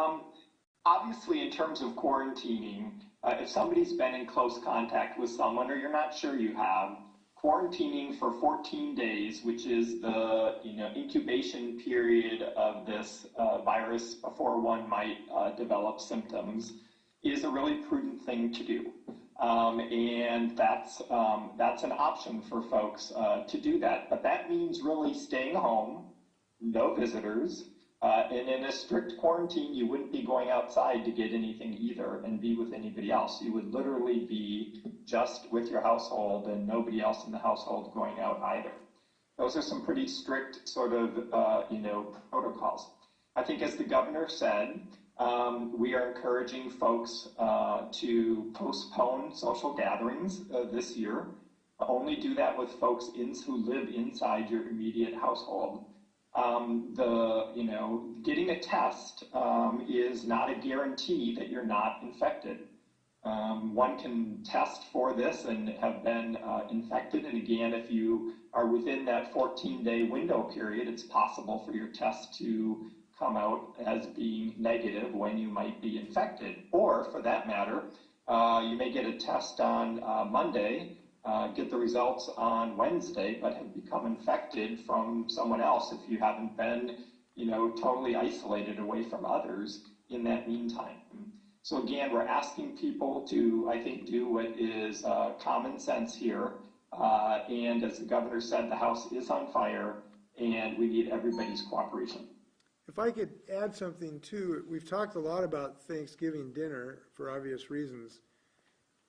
obviously in terms of quarantining, if somebody's been in close contact with someone or you're not sure you have, quarantining for 14 days, which is the incubation period of this virus before one might develop symptoms, is a really prudent thing to do. And that's an option for folks to do that. But that means really staying home, no visitors, and in a strict quarantine, you wouldn't be going outside to get anything either and be with anybody else. You would literally be just with your household and nobody else in the household going out either. Those are some pretty strict sort of, protocols. I think as the governor said, we are encouraging folks to postpone social gatherings this year. Only do that with folks who live inside your immediate household. Getting a test is not a guarantee that you're not infected. One can test for this and have been infected, and again, if you are within that 14-day window period, it's possible for your test to come out as being negative when you might be infected. Or, for that matter, you may get a test on Monday, get the results on Wednesday, but have become infected from someone else if you haven't been, totally isolated away from others in that meantime. So again, we're asking people to, I think, do what is common sense here. And as the governor said, the house is on fire and we need everybody's cooperation. If I could add something too, we've talked a lot about Thanksgiving dinner for obvious reasons.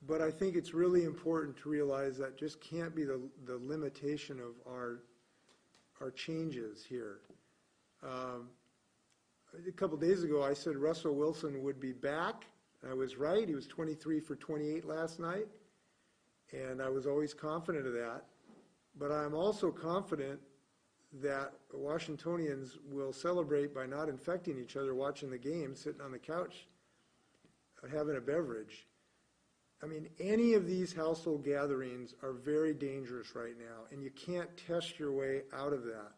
But I think it's really important to realize that just can't be the limitation of our changes here. A couple days ago, I said Russell Wilson would be back. I was right. He was 23 for 28 last night, and I was always confident of that. But I'm also confident that Washingtonians will celebrate by not infecting each other, watching the game, sitting on the couch, having a beverage. I mean, any of these household gatherings are very dangerous right now, and you can't test your way out of that.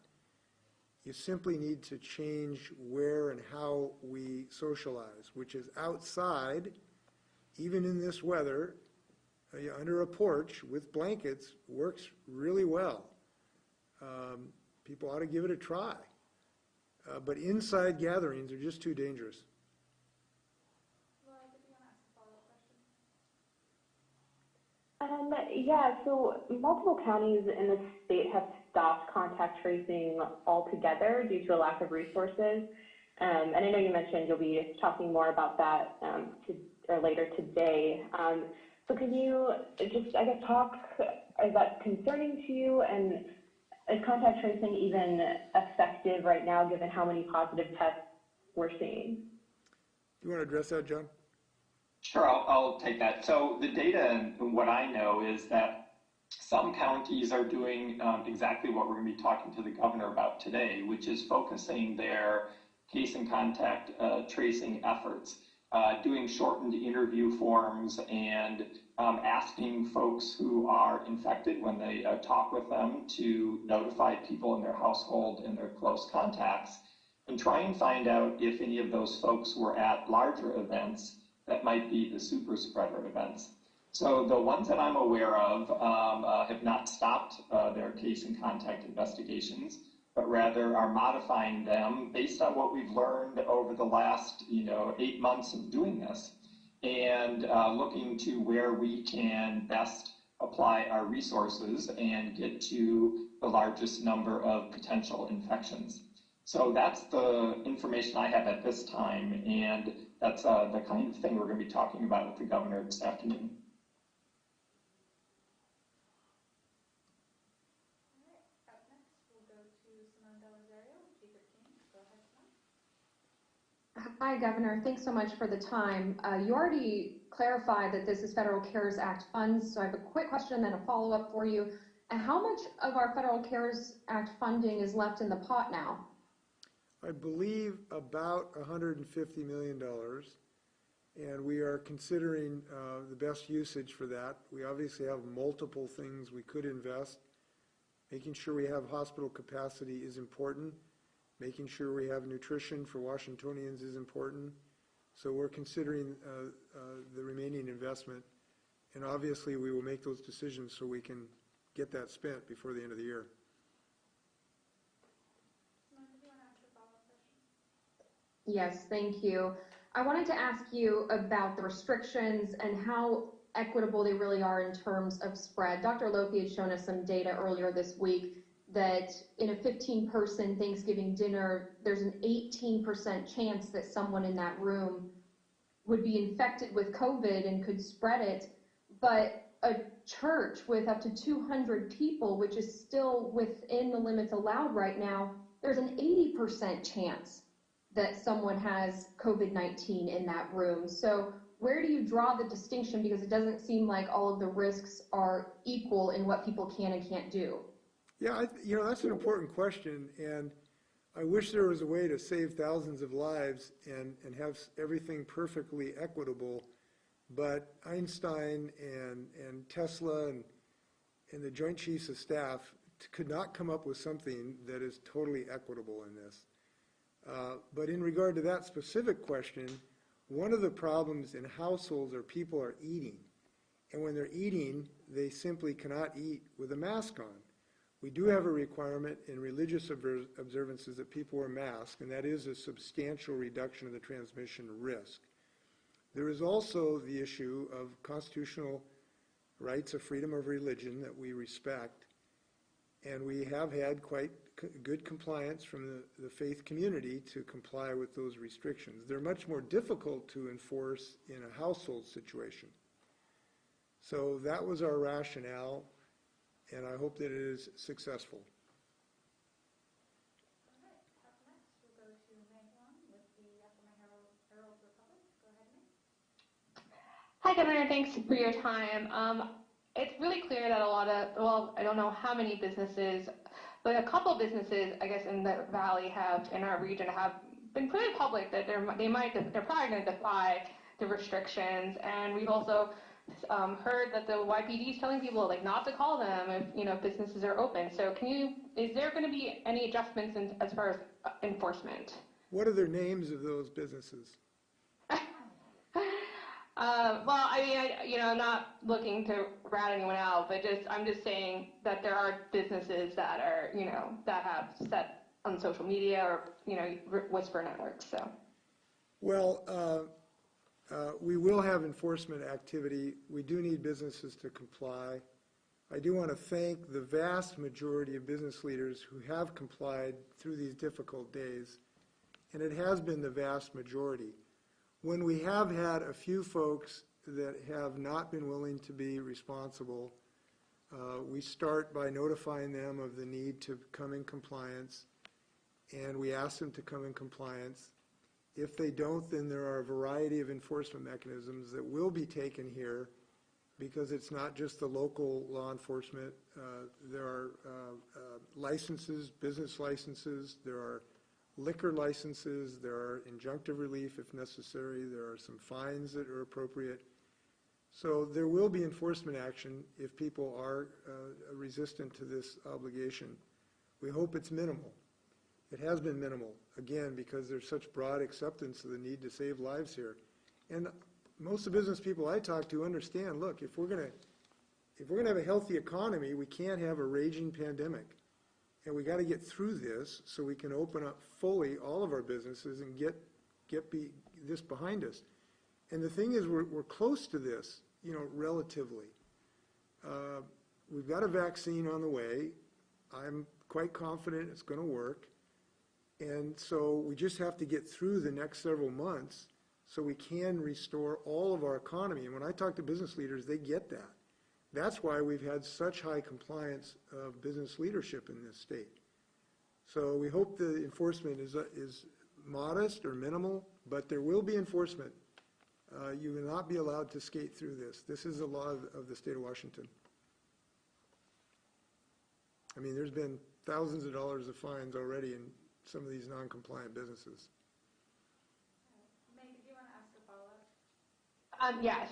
You simply need to change where and how we socialize, which is outside, even in this weather, under a porch with blankets, works really well. People ought to give it a try. But inside gatherings are just too dangerous. Yeah, so multiple counties in the state have stopped contact tracing altogether due to a lack of resources. And I know you mentioned you'll be talking more about that later today. So can you just, I guess, is that concerning to you? And is contact tracing even effective right now, given how many positive tests we're seeing? Do you want to address that, John? Sure, I'll take that. So the data and what I know is that some counties are doing exactly what we're going to be talking to the governor about today, which is focusing their case and contact tracing efforts, doing shortened interview forms and asking folks who are infected when they talk with them to notify people in their household and their close contacts and try and find out if any of those folks were at larger events that might be the super spreader events. So the ones that I'm aware of have not stopped their case and contact investigations, but rather are modifying them based on what we've learned over the last 8 months of doing this, and looking to where we can best apply our resources and get to the largest number of potential infections. So that's the information I have at this time, and that's the kind of thing we're going to be talking about with the governor this afternoon. All right, up next we'll go to Simone Belisario, G13. Go ahead, Simone. Hi, Governor. Thanks so much for the time. You already clarified that this is Federal CARES Act funds, so I have a quick question and a follow-up for you. And how much of our Federal CARES Act funding is left in the pot now? I believe about $150 million, and we are considering the best usage for that. We obviously have multiple things we could invest. Making sure we have hospital capacity is important. Making sure we have nutrition for Washingtonians is important. So we're considering the remaining investment, and obviously we will make those decisions so we can get that spent before the end of the year. Simone, did you want to ask a follow-up question? Yes, thank you. I wanted to ask you about the restrictions and how equitable they really are in terms of spread. Dr. Lopi had shown us some data earlier this week that in a 15-person Thanksgiving dinner, there's an 18% chance that someone in that room would be infected with COVID and could spread it. But a church with up to 200 people, which is still within the limits allowed right now, there's an 80% chance that someone has COVID-19 in that room. So where do you draw the distinction? Because it doesn't seem like all of the risks are equal in what people can and can't do. Yeah, that's an important question, and I wish there was a way to save thousands of lives and have everything perfectly equitable, but Einstein and Tesla and the Joint Chiefs of Staff could not come up with something that is totally equitable in this. But in regard to that specific question, one of the problems in households are people are eating, and when they're eating, they simply cannot eat with a mask on. We do have a requirement in religious observances that people wear masks, and that is a substantial reduction of the transmission risk. There is also the issue of constitutional rights of freedom of religion that we respect, and we have had quite good compliance from the faith community to comply with those restrictions. They're much more difficult to enforce in a household situation. So that was our rationale, and I hope that it is successful. All right, up next we'll go to Meg Long with the Yakima Herald Republic. Go ahead, Meg. Hi, Governor. Thanks for your time. It's really clear that a lot of, well, I don't know how many businesses, but a couple businesses, I guess, in the valley in our region have been pretty public that they're probably going to defy the restrictions. And we've also heard that the YPD is telling people not to call them if businesses are open. So is there going to be any adjustments as far as enforcement? What are the names of those businesses? Well, I mean, I'm not looking to rat anyone out, but I'm just saying that there are businesses that are, that have set on social media or, whisper networks, so. Well, we will have enforcement activity. We do need businesses to comply. I do want to thank the vast majority of business leaders who have complied through these difficult days, and it has been the vast majority. When we have had a few folks that have not been willing to be responsible, we start by notifying them of the need to come in compliance, and we ask them to come in compliance. If they don't, then there are a variety of enforcement mechanisms that will be taken here, because it's not just the local law enforcement. There are licenses, business licenses, there are liquor licenses, there are injunctive relief if necessary, there are some fines that are appropriate. So there will be enforcement action if people are resistant to this obligation. We hope it's minimal. It has been minimal, again, because there's such broad acceptance of the need to save lives here. And most of the business people I talk to understand, look, if we're going to have a healthy economy, we can't have a raging pandemic. And we got to get through this so we can open up fully all of our businesses and get this behind us. And the thing is, we're close to this, relatively. we've got a vaccine on the way. I'm quite confident it's going to work. And so we just have to get through the next several months so we can restore all of our economy. And when I talk to business leaders, they get that. That's why we've had such high compliance of business leadership in this state. So we hope the enforcement is modest or minimal, but there will be enforcement. You will not be allowed to skate through this. This is a law of the state of Washington. I mean, there's been thousands of dollars of fines already in some of these non-compliant businesses. Meg, do you want to ask a follow-up? Yes.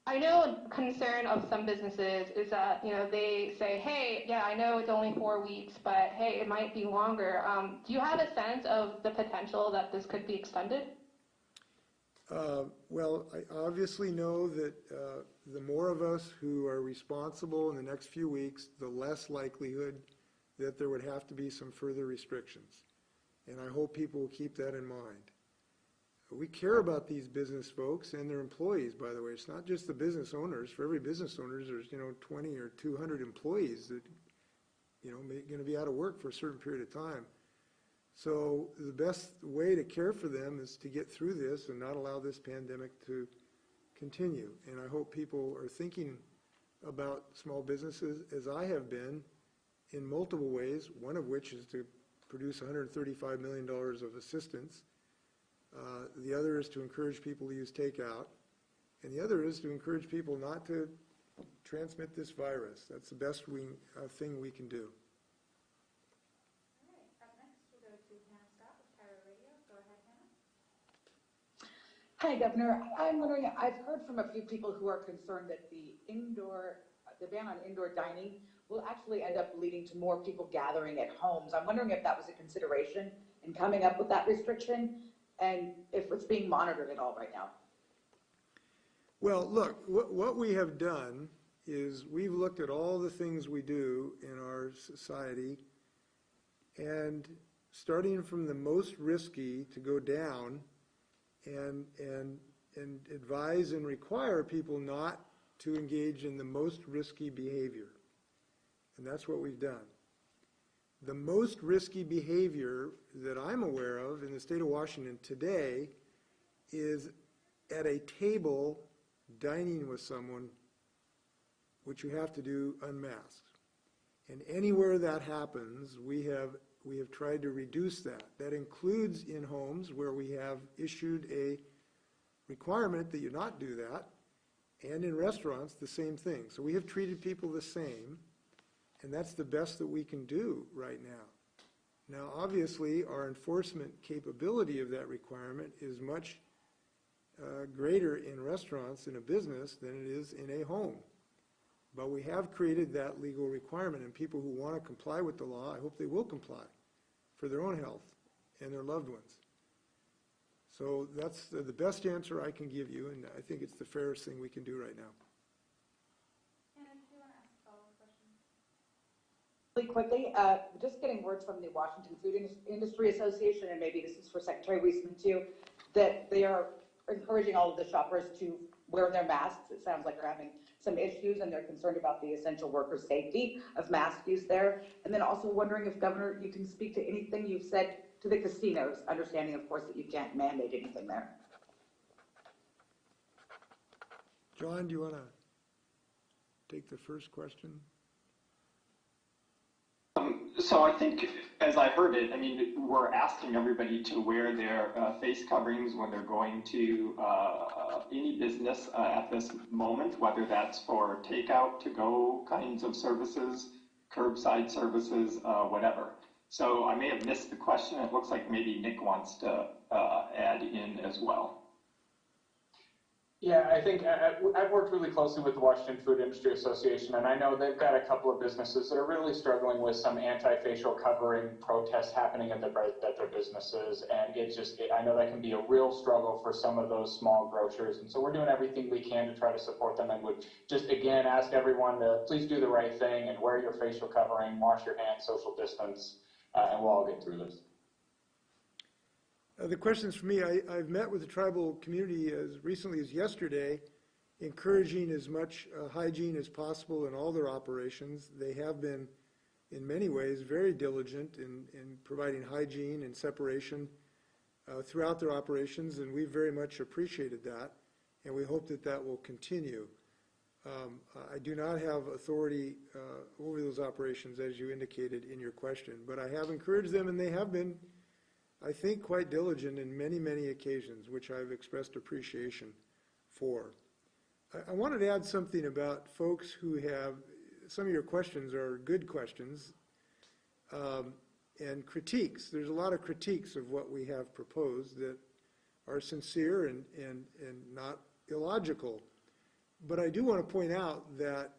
I know a concern of some businesses is that, they say, hey, yeah, I know it's only 4 weeks, but hey, it might be longer. Do you have a sense of the potential that this could be extended? Well, I obviously know that the more of us who are responsible in the next few weeks, the less likelihood that there would have to be some further restrictions. And I hope people will keep that in mind. We care about these business folks and their employees, by the way. It's not just the business owners. For every business owner, there's 20 or 200 employees that going to be out of work for a certain period of time. So the best way to care for them is to get through this and not allow this pandemic to continue. And I hope people are thinking about small businesses, as I have been, in multiple ways, one of which is to produce $135 million of assistance. The other is to encourage people to use takeout. And the other is to encourage people not to transmit this virus. That's the best thing we can do. All right, up next we'll go to Hannah Scott with Cairo Radio. Go ahead, Hannah. Hi, Governor. I'm wondering, I've heard from a few people who are concerned that the ban on indoor dining will actually end up leading to more people gathering at homes. I'm wondering if that was a consideration in coming up with that restriction and if it's being monitored at all right now. Well, look, what we have done is we've looked at all the things we do in our society, and starting from the most risky to go down and advise and require people not to engage in the most risky behavior. And that's what we've done. The most risky behavior that I'm aware of in the state of Washington today is at a table dining with someone, which you have to do unmasked. And anywhere that happens, we have tried to reduce that. That includes in homes where we have issued a requirement that you not do that, and in restaurants, the same thing. So we have treated people the same, and that's the best that we can do right now. Now, obviously, our enforcement capability of that requirement is much greater in restaurants in a business than it is in a home. But we have created that legal requirement, and people who want to comply with the law, I hope they will comply for their own health and their loved ones. So that's the best answer I can give you, and I think it's the fairest thing we can do right now. Hannah, do you want to ask a follow-up question? Really quickly, just getting word from the Washington Food Industry Association, and maybe this is for Secretary Weissman too, that they are encouraging all of the shoppers to wear their masks. It sounds like they're having some issues and they're concerned about the essential worker safety of mask use there. And then also wondering if, Governor, you can speak to anything you've said to the casinos, understanding, of course, that you can't mandate anything there. John, do you want to take the first question? So I think, as I heard it, I mean, we're asking everybody to wear their face coverings when they're going to any business at this moment, whether that's for takeout, to-go kinds of services, curbside services, whatever. So I may have missed the question. It looks like maybe Nick wants to add in as well. Yeah, I think I've worked really closely with the Washington Food Industry Association, and I know they've got a couple of businesses that are really struggling with some anti-facial covering protests happening at their businesses, and I know that can be a real struggle for some of those small grocers, and so we're doing everything we can to try to support them, and would just again ask everyone to please do the right thing and wear your facial covering, wash your hands, social distance, and we'll all get through this. The question's for me. I've met with the tribal community as recently as yesterday, encouraging as much hygiene as possible in all their operations. They have been, in many ways, very diligent in providing hygiene and separation throughout their operations, and we very much appreciated that, and we hope that that will continue. I do not have authority over those operations, as you indicated in your question, but I have encouraged them, and they have been, I think, quite diligent in many, many occasions, which I've expressed appreciation for. I wanted to add something about folks who have, some of your questions are good questions, and critiques. There's a lot of critiques of what we have proposed that are sincere and not illogical. But I do want to point out that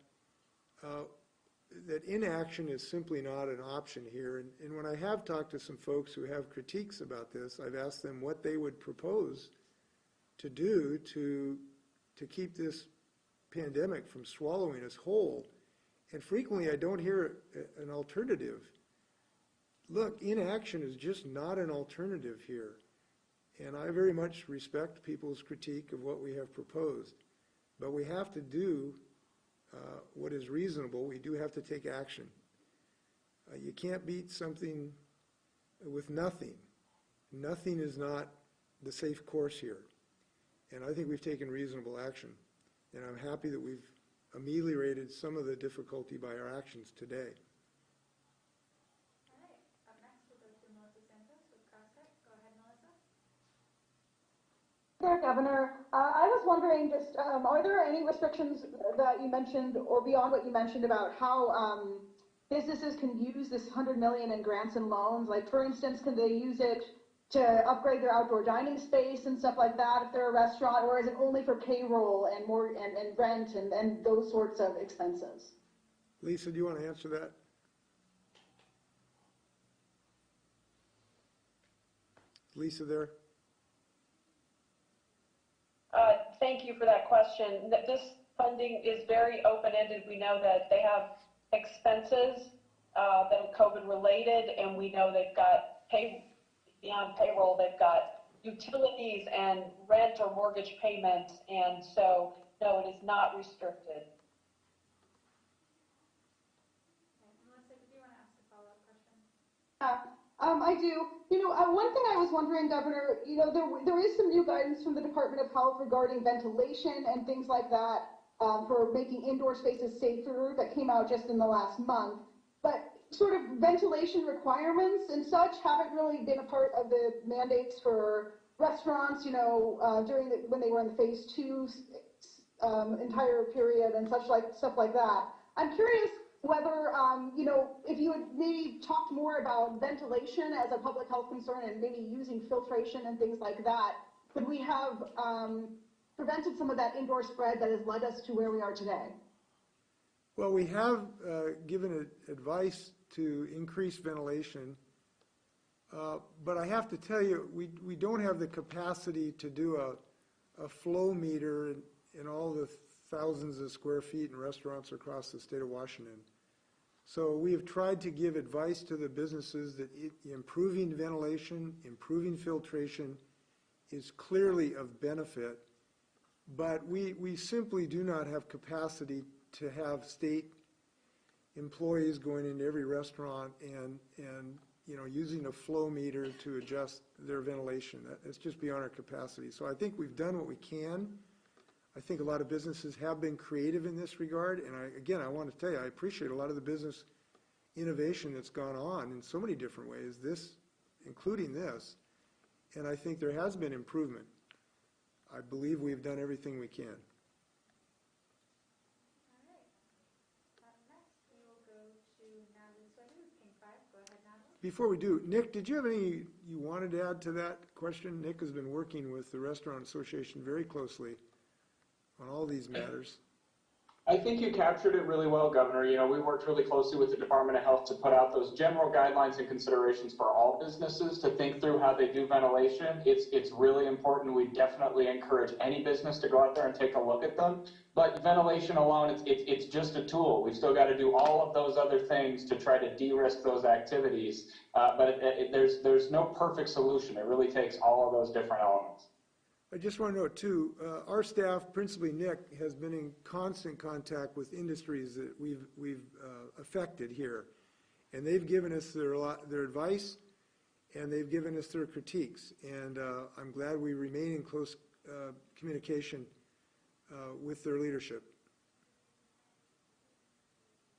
that inaction is simply not an option here. And when I have talked to some folks who have critiques about this, I've asked them what they would propose to do to keep this pandemic from swallowing us whole. And frequently I don't hear an alternative. Look, inaction is just not an alternative here. And I very much respect people's critique of what we have proposed. But we have to do what is reasonable. We do have to take action. You can't beat something with nothing. Nothing is not the safe course here. And I think we've taken reasonable action. And I'm happy that we've ameliorated some of the difficulty by our actions today. All right. Up next, we'll go to Melissa Santos with CrossFit. Go ahead, Melissa. There, Governor. I was wondering, just are there any restrictions that you mentioned, or beyond what you mentioned, about how businesses can use this $100 million in grants and loans? Like, for instance, can they use it to upgrade their outdoor dining space and stuff like that if they're a restaurant, or is it only for payroll and more and rent and those sorts of expenses? Lisa, do you want to answer that? Lisa there? Thank you for that question. This funding is very open-ended. We know that they have expenses that are COVID related, and we know they've got beyond payroll, they've got utilities and rent or mortgage payments, and so no, it is not restricted. Melissa, did you want to ask a follow-up question? I do. One thing I was wondering, Governor, there is some new guidance from the Department of Health regarding ventilation and things like that for making indoor spaces safer that came out just in the last month. But sort of ventilation requirements and such haven't really been a part of the mandates for restaurants, when they were in the phase 2 entire period and stuff like that. I'm curious whether, if you had maybe talked more about ventilation as a public health concern and maybe using filtration and things like that, could we have prevented some of that indoor spread that has led us to where we are today? Well, we have given advice to increase ventilation, but I have to tell you, we don't have the capacity to do a flow meter in all the thousands of square feet in restaurants across the state of Washington. So we have tried to give advice to the businesses that improving ventilation, improving filtration is clearly of benefit, but we simply do not have capacity to have state employees going into every restaurant and using a flow meter to adjust their ventilation. That's just beyond our capacity. So I think we've done what we can. I think a lot of businesses have been creative in this regard, and I want to tell you, I appreciate a lot of the business innovation that's gone on in so many different ways, including this, and I think there has been improvement. I believe we've done everything we can. All right. Next, we will go to Natalie Sweater with King 5. Go ahead, Natalie. Before we do, Nick, did you have any you wanted to add to that question? Nick has been working with the Restaurant Association very closely on all these matters. I think you captured it really well, Governor. We worked really closely with the Department of Health to put out those general guidelines and considerations for all businesses to think through how they do ventilation. It's really important. We definitely encourage any business to go out there and take a look at them. But ventilation alone, it's just a tool. We've still got to do all of those other things to try to de-risk those activities. But there's no perfect solution. It really takes all of those different elements. I just want to note too, our staff, principally Nick, has been in constant contact with industries that we've affected here. And they've given us their advice, and they've given us their critiques. And I'm glad we remain in close communication with their leadership.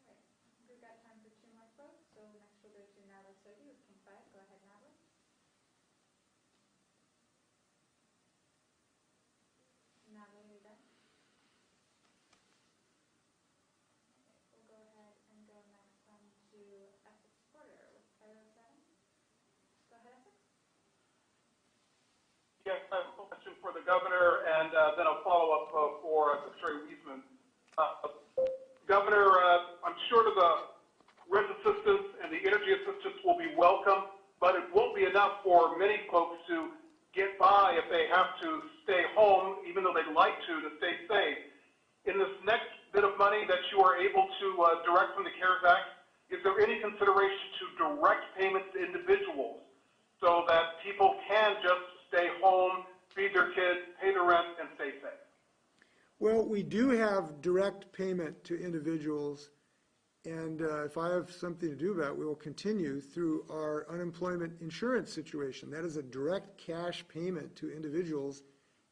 All right. We've got time for 2 more folks. So next we'll go to Natalie Sodi with King 5. Go ahead, Natalie. Natalie, are you there? Okay, we'll go ahead and go next on to Essex Porter with Cairo 7. Go ahead, Essex. Yes, I have a question for the governor and then a follow-up for Secretary Wiesman. Governor, I'm sure the rent assistance and the energy assistance will be welcome, but it won't be enough for many folks to get by if they have to stay home, even though they'd like to stay safe. In this next bit of money that you are able to direct from the CARES Act, is there any consideration to direct payments to individuals so that people can just stay home, feed their kids, pay the rent, and stay safe? Well, we do have direct payment to individuals, and if I have something to do about it, we will continue through our unemployment insurance situation. That is a direct cash payment to individuals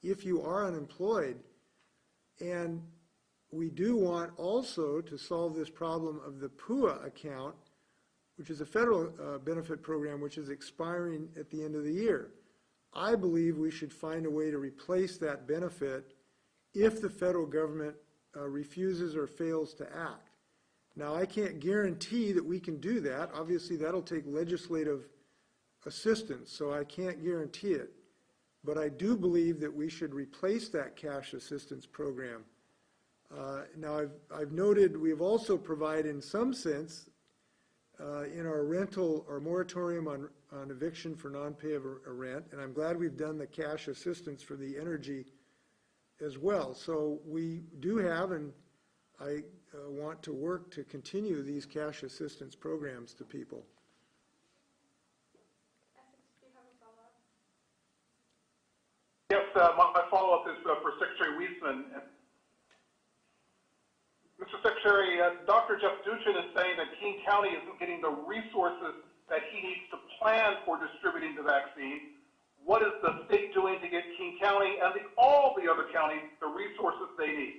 if you are unemployed. And we do want also to solve this problem of the PUA account, which is a federal benefit program which is expiring at the end of the year. I believe we should find a way to replace that benefit if the federal government refuses or fails to act. Now, I can't guarantee that we can do that. Obviously, that'll take legislative assistance, so I can't guarantee it. But I do believe that we should replace that cash assistance program. Now, I've noted we've also provided, in some sense, in our rental or moratorium on eviction for non-pay of a rent, and I'm glad we've done the cash assistance for the energy as well. So we do have, and I want to work to continue these cash assistance programs to people. Essex, do you have a follow-up? Yes, my follow-up is for Secretary Wiesman. Mr. Secretary, Dr. Jeff Duchin is saying that King County isn't getting the resources that he needs to plan for distributing the vaccine. What is the state doing to get King County and all the other counties the resources they need?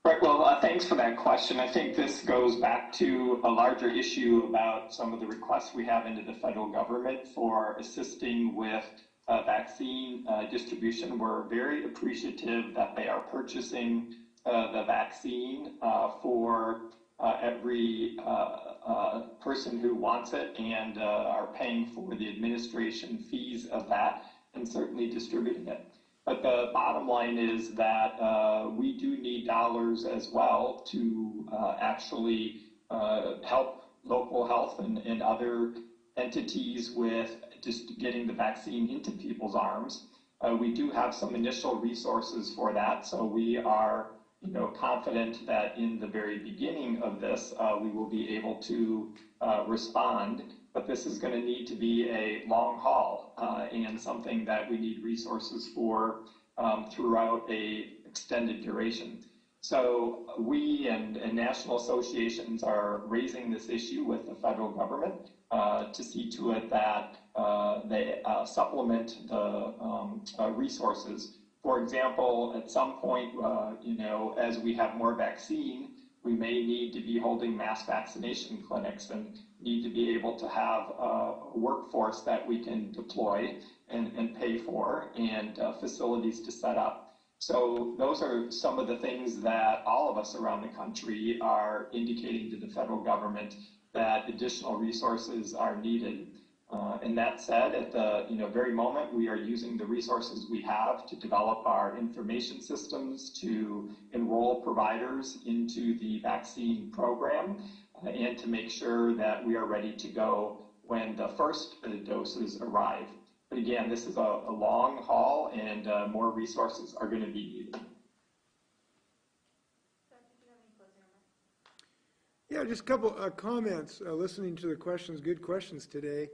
Right, well, thanks for that question. I think this goes back to a larger issue about some of the requests we have into the federal government for assisting with vaccine distribution. We're very appreciative that they are purchasing the vaccine for every person who wants it and are paying for the administration fees of that and certainly distributing it. But the bottom line is that we do need dollars as well to actually help local health and other entities with just getting the vaccine into people's arms. We do have some initial resources for that, so we are confident that in the very beginning of this, we will be able to respond. But this is going to need to be a long haul and something that we need resources for throughout a extended duration. So we and national associations are raising this issue with the federal government to see to it that they supplement the resources. For example, at some point, as we have more vaccine, we may need to be holding mass vaccination clinics and need to be able to have a workforce that we can deploy and pay for and facilities to set up. So those are some of the things that all of us around the country are indicating to the federal government that additional resources are needed. And that said, at the very moment, we are using the resources we have to develop our information systems, to enroll providers into the vaccine program, and to make sure that we are ready to go when the first doses arrive. But again, this is a long haul, and more resources are going to be needed. Yeah, just a couple comments listening to the questions, good questions today.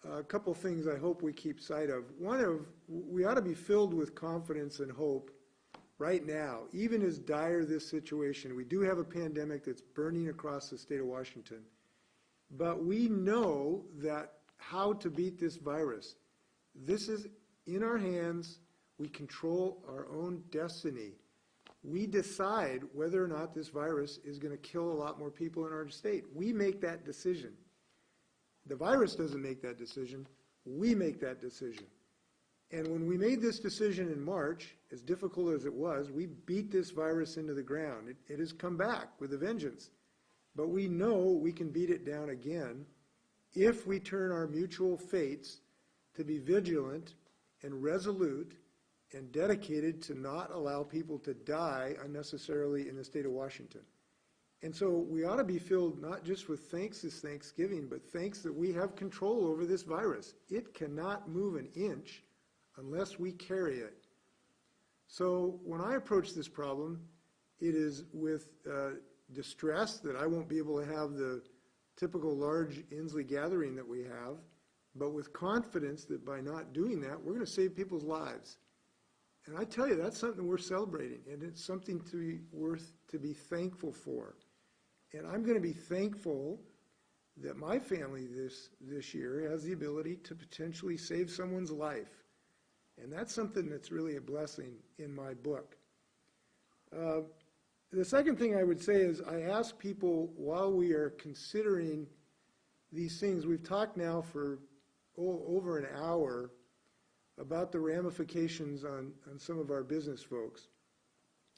a couple things I hope we keep sight of. One of, we ought to be filled with confidence and hope right now, even as dire this situation. We do have a pandemic that's burning across the state of Washington, but we know that how to beat this virus. This is in our hands. We control our own destiny. We decide whether or not this virus is going to kill a lot more people in our state. We make that decision. The virus doesn't make that decision. We make that decision. And when we made this decision in March, as difficult as it was, we beat this virus into the ground. It has come back with a vengeance. But we know we can beat it down again if we turn our mutual fates to be vigilant and resolute and dedicated to not allow people to die unnecessarily in the state of Washington. And so we ought to be filled not just with thanks this Thanksgiving, but thanks that we have control over this virus. It cannot move an inch unless we carry it. So when I approach this problem, it is with distress that I won't be able to have the typical large Inslee gathering that we have, but with confidence that by not doing that, we're going to save people's lives. And I tell you, that's something we're celebrating, and it's something to be worth to be thankful for. And I'm going to be thankful that my family this year has the ability to potentially save someone's life. And that's something that's really a blessing in my book. The second thing I would say is I ask people while we are considering these things, we've talked now for over an hour about the ramifications on some of our business folks.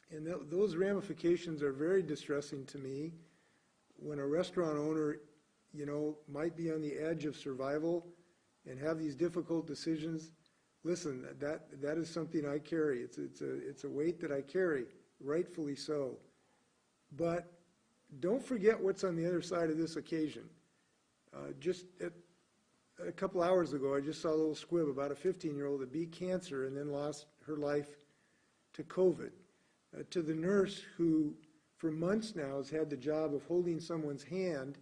And those ramifications are very distressing to me when a restaurant owner, might be on the edge of survival and have these difficult decisions. Listen, that is something I carry. It's a weight that I carry, rightfully so. But don't forget what's on the other side of this occasion. Just a couple hours ago, I just saw a little squib about a 15-year-old that beat cancer and then lost her life to COVID. To the nurse who, for months now, has had the job of holding someone's hand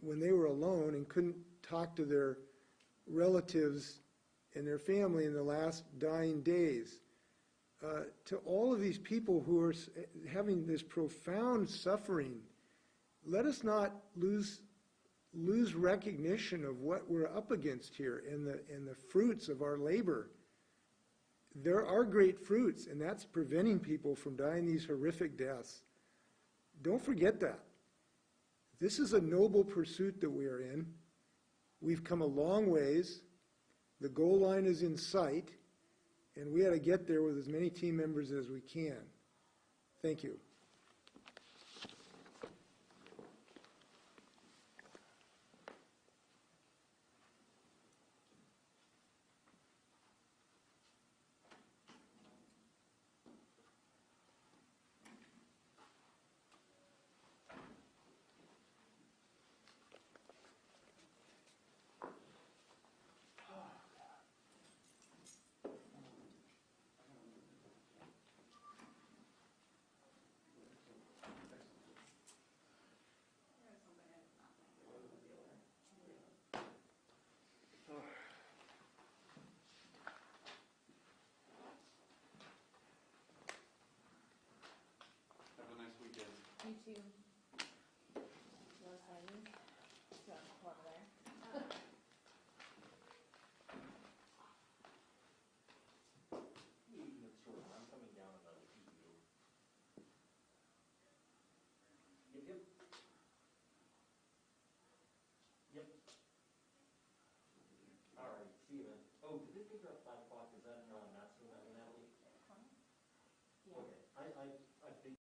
when they were alone and couldn't talk to their relatives and their family in the last dying days. To all of these people who are having this profound suffering, let us not lose recognition of what we're up against here and the fruits of our labor. There are great fruits, and that's preventing people from dying these horrific deaths. Don't forget that. This is a noble pursuit that we are in. We've come a long ways. The goal line is in sight, and we ought to get there with as many team members as we can. Thank you. You too. Los Angeles. So, over there. I'm coming down on the EU. Yep. Yep. All right, see you then. Oh, did they figure out 5 o'clock? Is that not so bad, Natalie? Yeah. Okay, I think.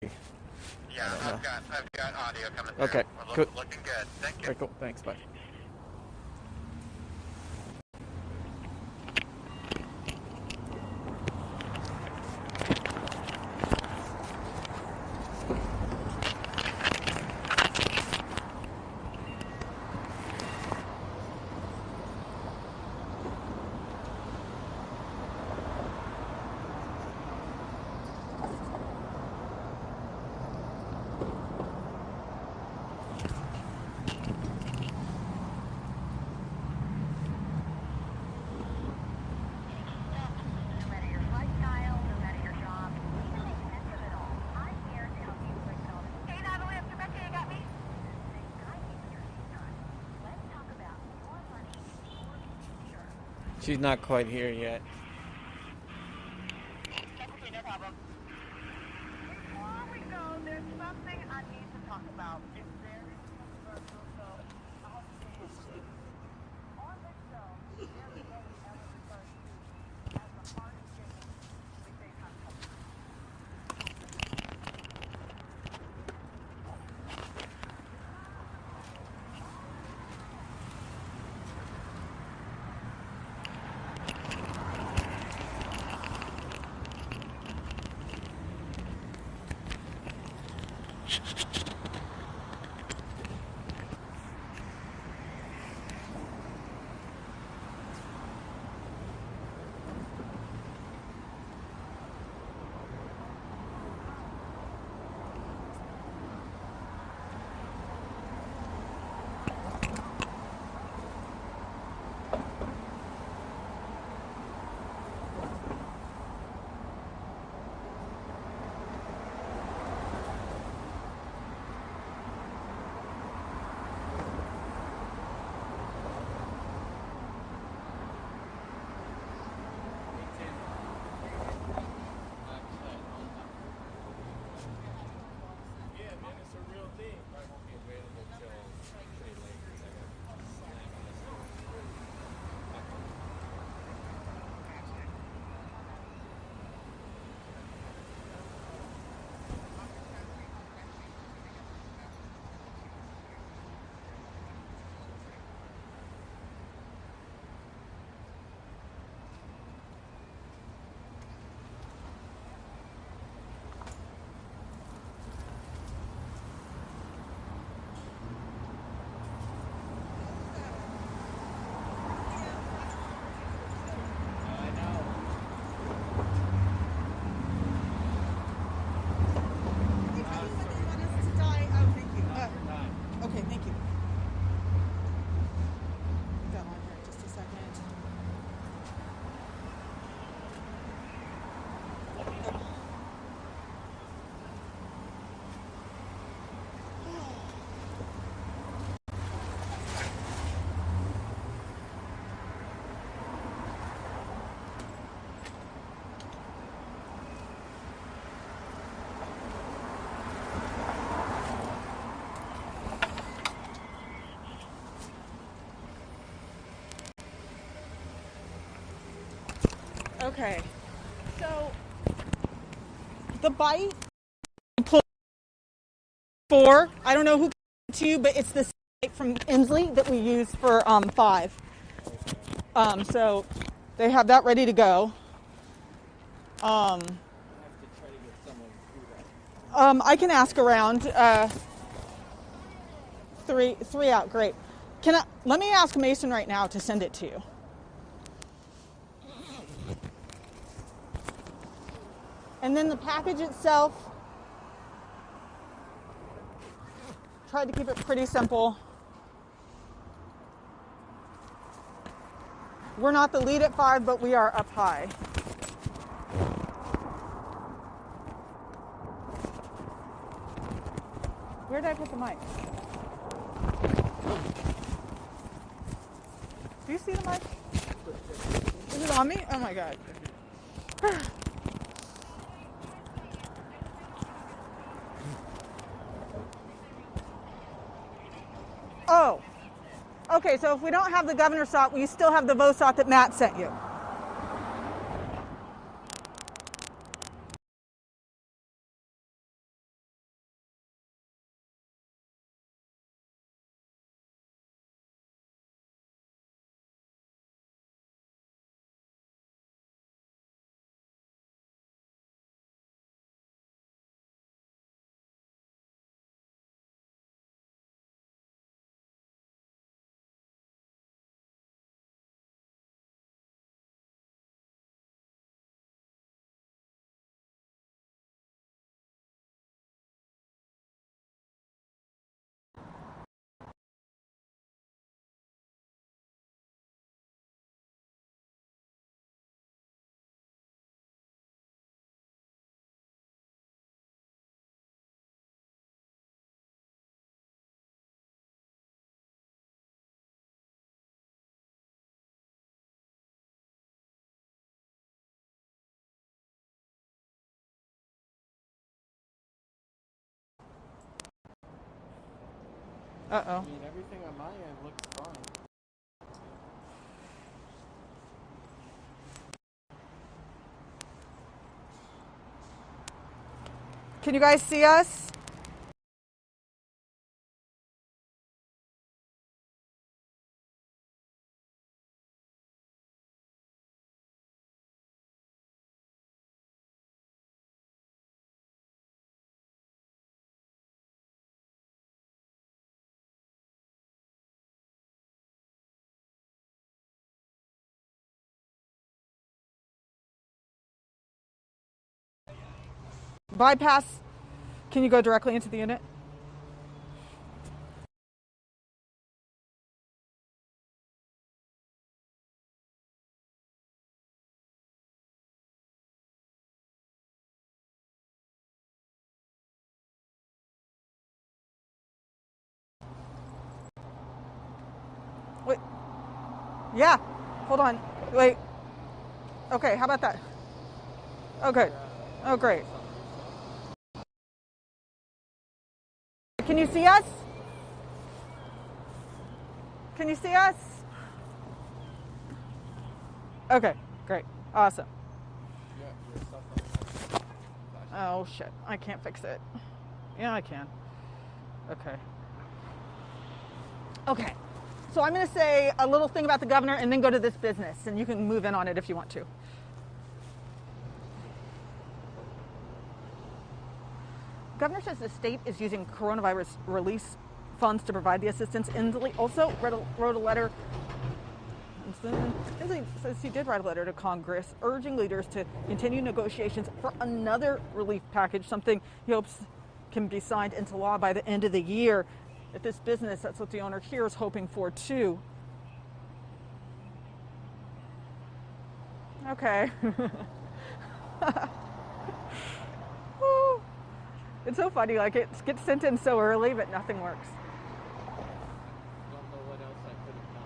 Yeah, I've got audio coming through. Okay, We're good. looking good. Thank you. Very cool. Thanks. Bye. She's not quite here yet. Okay, no problem. Before we go, there's something I need to talk about. It's very controversial, so I'll say it. On this show, every day Ellen refers to as the hardest thing we face on culture. Okay, thank you. Put that on here just a second. Okay, so the bite for, I don't know who it to you, but it's this bite from Inslee that we use for 5. So they have that ready to go. I can ask around. 3 out, great. Let me ask Mason right now to send it to you. And then the package itself, tried to keep it pretty simple. We're not the lead at 5, but we are up high. Where did I put the mic? Do you see the mic? Is it on me? Oh my God. Oh, okay, so if we don't have the governor's SOT, we still have the VOSOT that Matt sent you. Uh-oh. I mean, everything on my end looks fine. Can you guys see us? Bypass. Can you go directly into the unit? Wait. Yeah. Hold on. Wait. Okay, how about that? Okay. Oh, great. Can you see us? Can you see us? Okay, great. Awesome. Oh, shit. I can't fix it. Yeah, I can. Okay. Okay. So I'm going to say a little thing about the governor and then go to this business, and you can move in on it if you want to. The governor says the state is using coronavirus release funds to provide the assistance. Inslee also wrote a letter. Inslee says he did write a letter to Congress urging leaders to continue negotiations for another relief package, something he hopes can be signed into law by the end of the year. At this business, that's what the owner here is hoping for too. Okay. It's so funny, like it gets sent in so early, but nothing works. Don't know what else I could have done.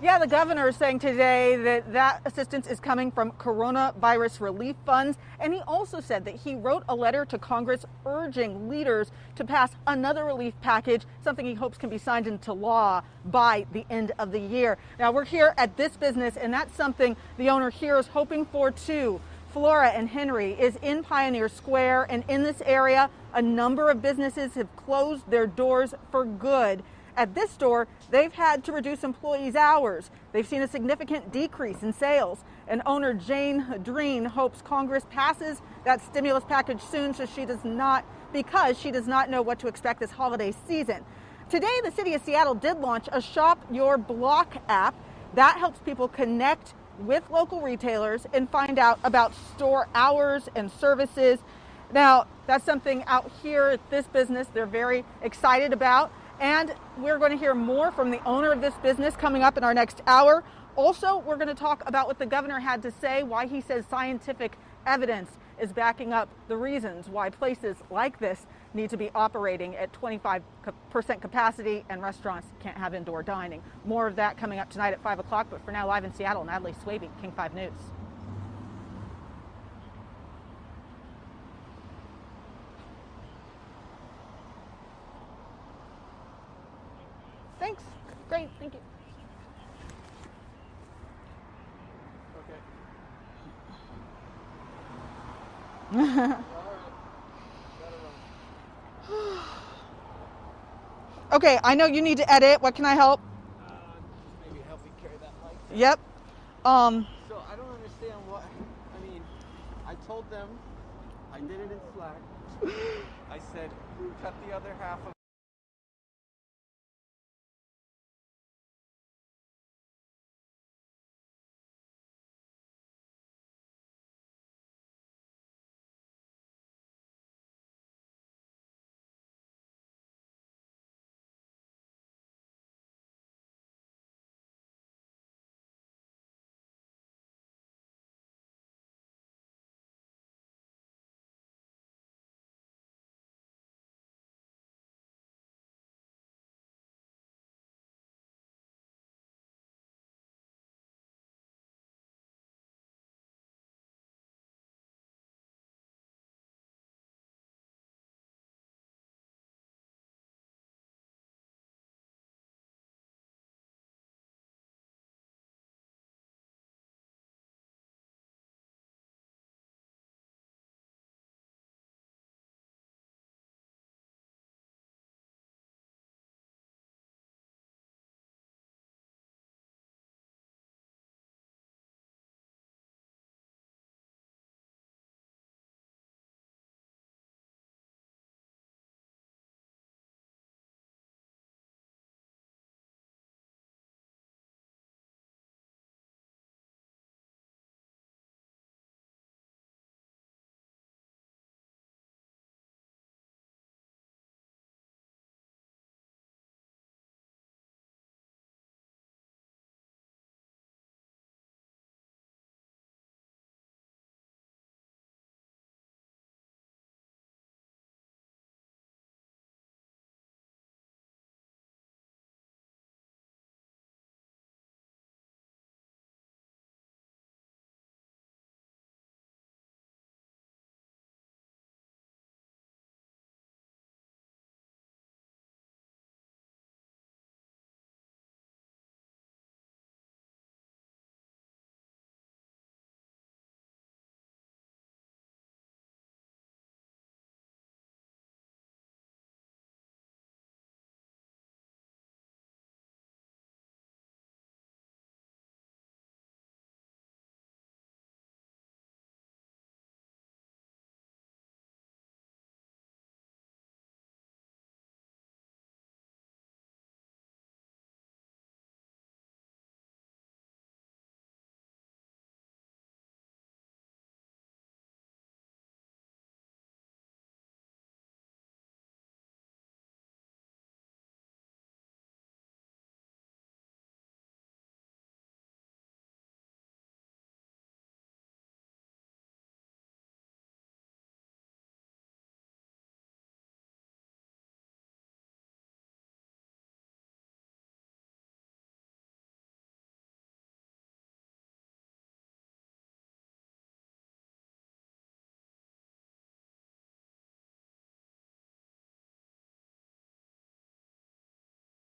Yeah, the governor is saying today that assistance is coming from coronavirus relief funds. And he also said that he wrote a letter to Congress urging leaders to pass another relief package, something he hopes can be signed into law by the end of the year. Now, we're here at this business, and that's something the owner here is hoping for too. Flora and Henry is in Pioneer Square, and in this area, a number of businesses have closed their doors for good. At this store, they've had to reduce employees' hours. They've seen a significant decrease in sales. And owner Jane Dreen hopes Congress passes that stimulus package soon because she does not know what to expect this holiday season. Today, the city of Seattle did launch a Shop Your Block app that helps people connect with local retailers and find out about store hours and services. Now, that's something out here at this business they're very excited about. And we're going to hear more from the owner of this business coming up in our next hour. Also, we're going to talk about what the governor had to say, why he says scientific evidence is backing up the reasons why places like this need to be operating at 25% capacity and restaurants can't have indoor dining. More of that coming up tonight at 5 o'clock. But for now, live in Seattle, Natalie Swaby, King 5 News. Thanks. Great. Thank you. Okay. Okay, I know you need to edit. What can I help? Maybe help me carry that mic. Yep. So I don't understand what, I mean, I told them, I did it in Slack. I said, cut the other half of